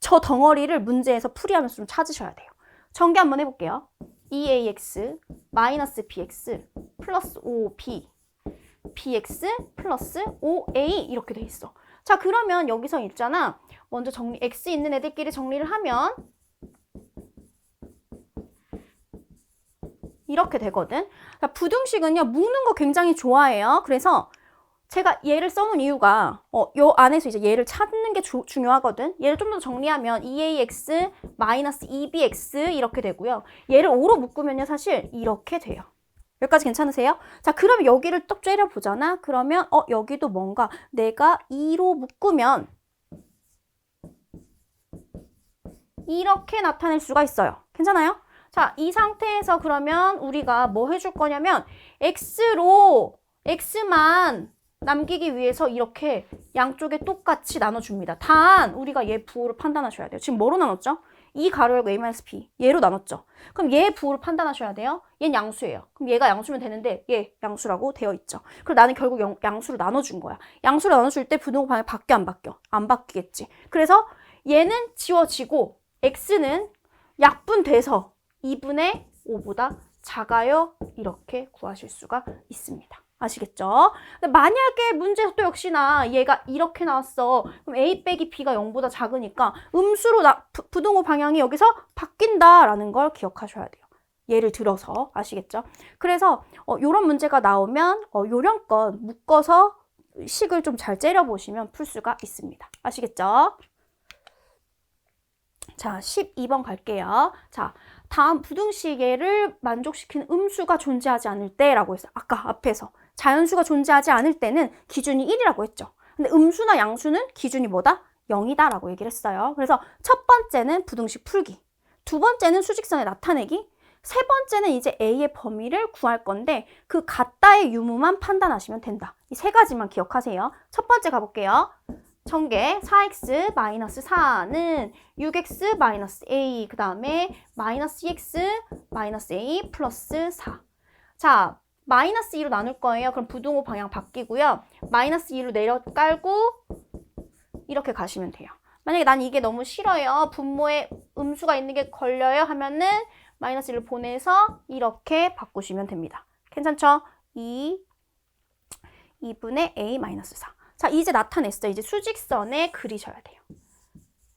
저 덩어리를 문제에서 풀이하면서 좀 찾으셔야 돼요. 전개 한번 해볼게요. 2ax 마이너스 bx 플러스 5b bx 플러스 5a 이렇게 돼 있어. 자, 그러면 여기서 있잖아. 먼저 x 있는 애들끼리 정리를 하면 이렇게 되거든. 자, 부등식은요. 묶는 거 굉장히 좋아해요. 그래서 제가 얘를 써놓은 이유가 요 안에서 이제 얘를 찾는 게 중요하거든. 얘를 좀 더 정리하면 2ax 마이너스 2bx 이렇게 되고요. 얘를 5로 묶으면요. 사실 이렇게 돼요. 여기까지 괜찮으세요? 자, 그러면 여기를 딱 째려보잖아. 그러면 여기도 뭔가 내가 2로 묶으면 이렇게 나타낼 수가 있어요. 괜찮아요? 자, 이 상태에서 그러면 우리가 뭐 해줄 거냐면 x만 남기기 위해서 이렇게 양쪽에 똑같이 나눠줍니다. 단 우리가 얘 부호를 판단하셔야 돼요. 지금 뭐로 나눴죠? 이 가로 열고 a-b 얘로 나눴죠. 그럼 얘 부호를 판단하셔야 돼요. 얘는 양수예요. 그럼 얘가 양수면 되는데 얘 양수라고 되어 있죠. 그리고 나는 결국 양수로 나눠준 거야. 양수로 나눠줄 때 부등호 방향 바뀌어 안 바뀌어? 안 바뀌겠지. 그래서 얘는 지워지고 x는 약분돼서 2분의 5보다 작아요. 이렇게 구하실 수가 있습니다. 아시겠죠? 근데 만약에 문제에서 또 역시나 얘가 이렇게 나왔어. 그럼 a 빼기 b가 0보다 작으니까 음수로 부등호 방향이 여기서 바뀐다라는 걸 기억하셔야 돼요. 예를 들어서 아시겠죠? 그래서 이런 문제가 나오면 요령껏 묶어서 식을 좀 잘 째려보시면 풀 수가 있습니다. 아시겠죠? 자, 12번 갈게요. 자, 다음 부등식을 만족시키는 음수가 존재하지 않을 때라고 했어요. 아까 앞에서. 자연수가 존재하지 않을 때는 기준이 1이라고 했죠. 근데 음수나 양수는 기준이 뭐다? 0이다 라고 얘기를 했어요. 그래서 첫 번째는 부등식 풀기, 두 번째는 수직선에 나타내기, 세 번째는 이제 A의 범위를 구할 건데 그 같다의 유무만 판단하시면 된다. 이 세 가지만 기억하세요. 첫 번째 가볼게요. 전개 4x-4는 6x-a 그 다음에 마이너스 2x-a 플러스 4. 자, 마이너스 2로 나눌 거예요. 그럼 부등호 방향 바뀌고요. 마이너스 2로 내려 깔고 이렇게 가시면 돼요. 만약에 난 이게 너무 싫어요. 분모에 음수가 있는 게 걸려요 하면은 마이너스 1을 보내서 이렇게 바꾸시면 됩니다. 괜찮죠? 2분의 a 마이너스 4. 자, 이제 나타냈어요. 이제 수직선에 그리셔야 돼요.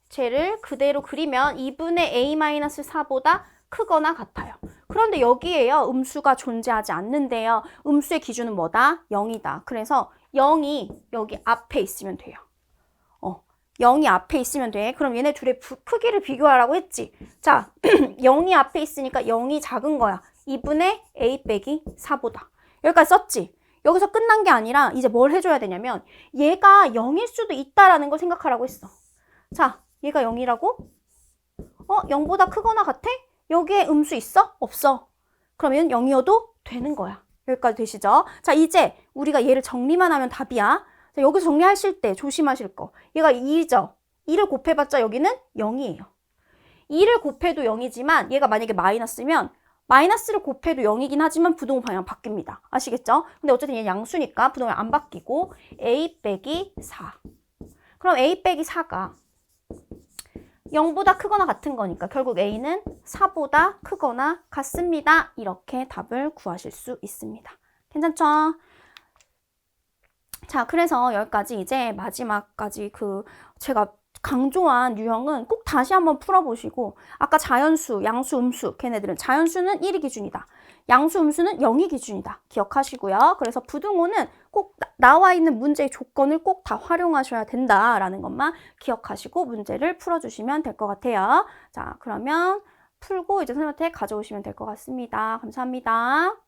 쟤를 그대로 그리면 2분의 a-4보다 크거나 같아요. 그런데 여기에요. 음수가 존재하지 않는데요. 음수의 기준은 뭐다? 0이다. 그래서 0이 여기 앞에 있으면 돼요. 0이 앞에 있으면 돼. 그럼 얘네 둘의 크기를 비교하라고 했지. 자, 0이 앞에 있으니까 0이 작은 거야. 2분의 a 빼기 4보다. 여기까지 썼지? 여기서 끝난 게 아니라 이제 뭘 해줘야 되냐면 얘가 0일 수도 있다라는 걸 생각하라고 했어. 자, 얘가 0이라고? 0보다 크거나 같아? 여기에 음수 있어? 없어. 그러면 0이어도 되는 거야. 여기까지 되시죠? 자, 이제 우리가 얘를 정리만 하면 답이야. 자, 여기서 정리하실 때 조심하실 거. 얘가 2죠? 2를 곱해봤자 여기는 0이에요. 2를 곱해도 0이지만 얘가 만약에 마이너스면 마이너스를 곱해도 0이긴 하지만 부등호 방향 바뀝니다. 아시겠죠? 근데 어쨌든 얘는 양수니까 부등호 안 바뀌고 a 빼기 4. 그럼 a 빼기 4가 0보다 크거나 같은 거니까 결국 a는 4보다 크거나 같습니다. 이렇게 답을 구하실 수 있습니다. 괜찮죠? 자, 그래서 여기까지 이제 마지막까지 제가 강조한 유형은 꼭 다시 한번 풀어보시고 아까 자연수, 양수, 음수 걔네들은 자연수는 1이 기준이다. 양수, 음수는 0이 기준이다. 기억하시고요. 그래서 부등호는 꼭 나와 있는 문제의 조건을 꼭 다 활용하셔야 된다라는 것만 기억하시고 문제를 풀어주시면 될 것 같아요. 자, 그러면 풀고 이제 선생님한테 가져오시면 될 것 같습니다. 감사합니다.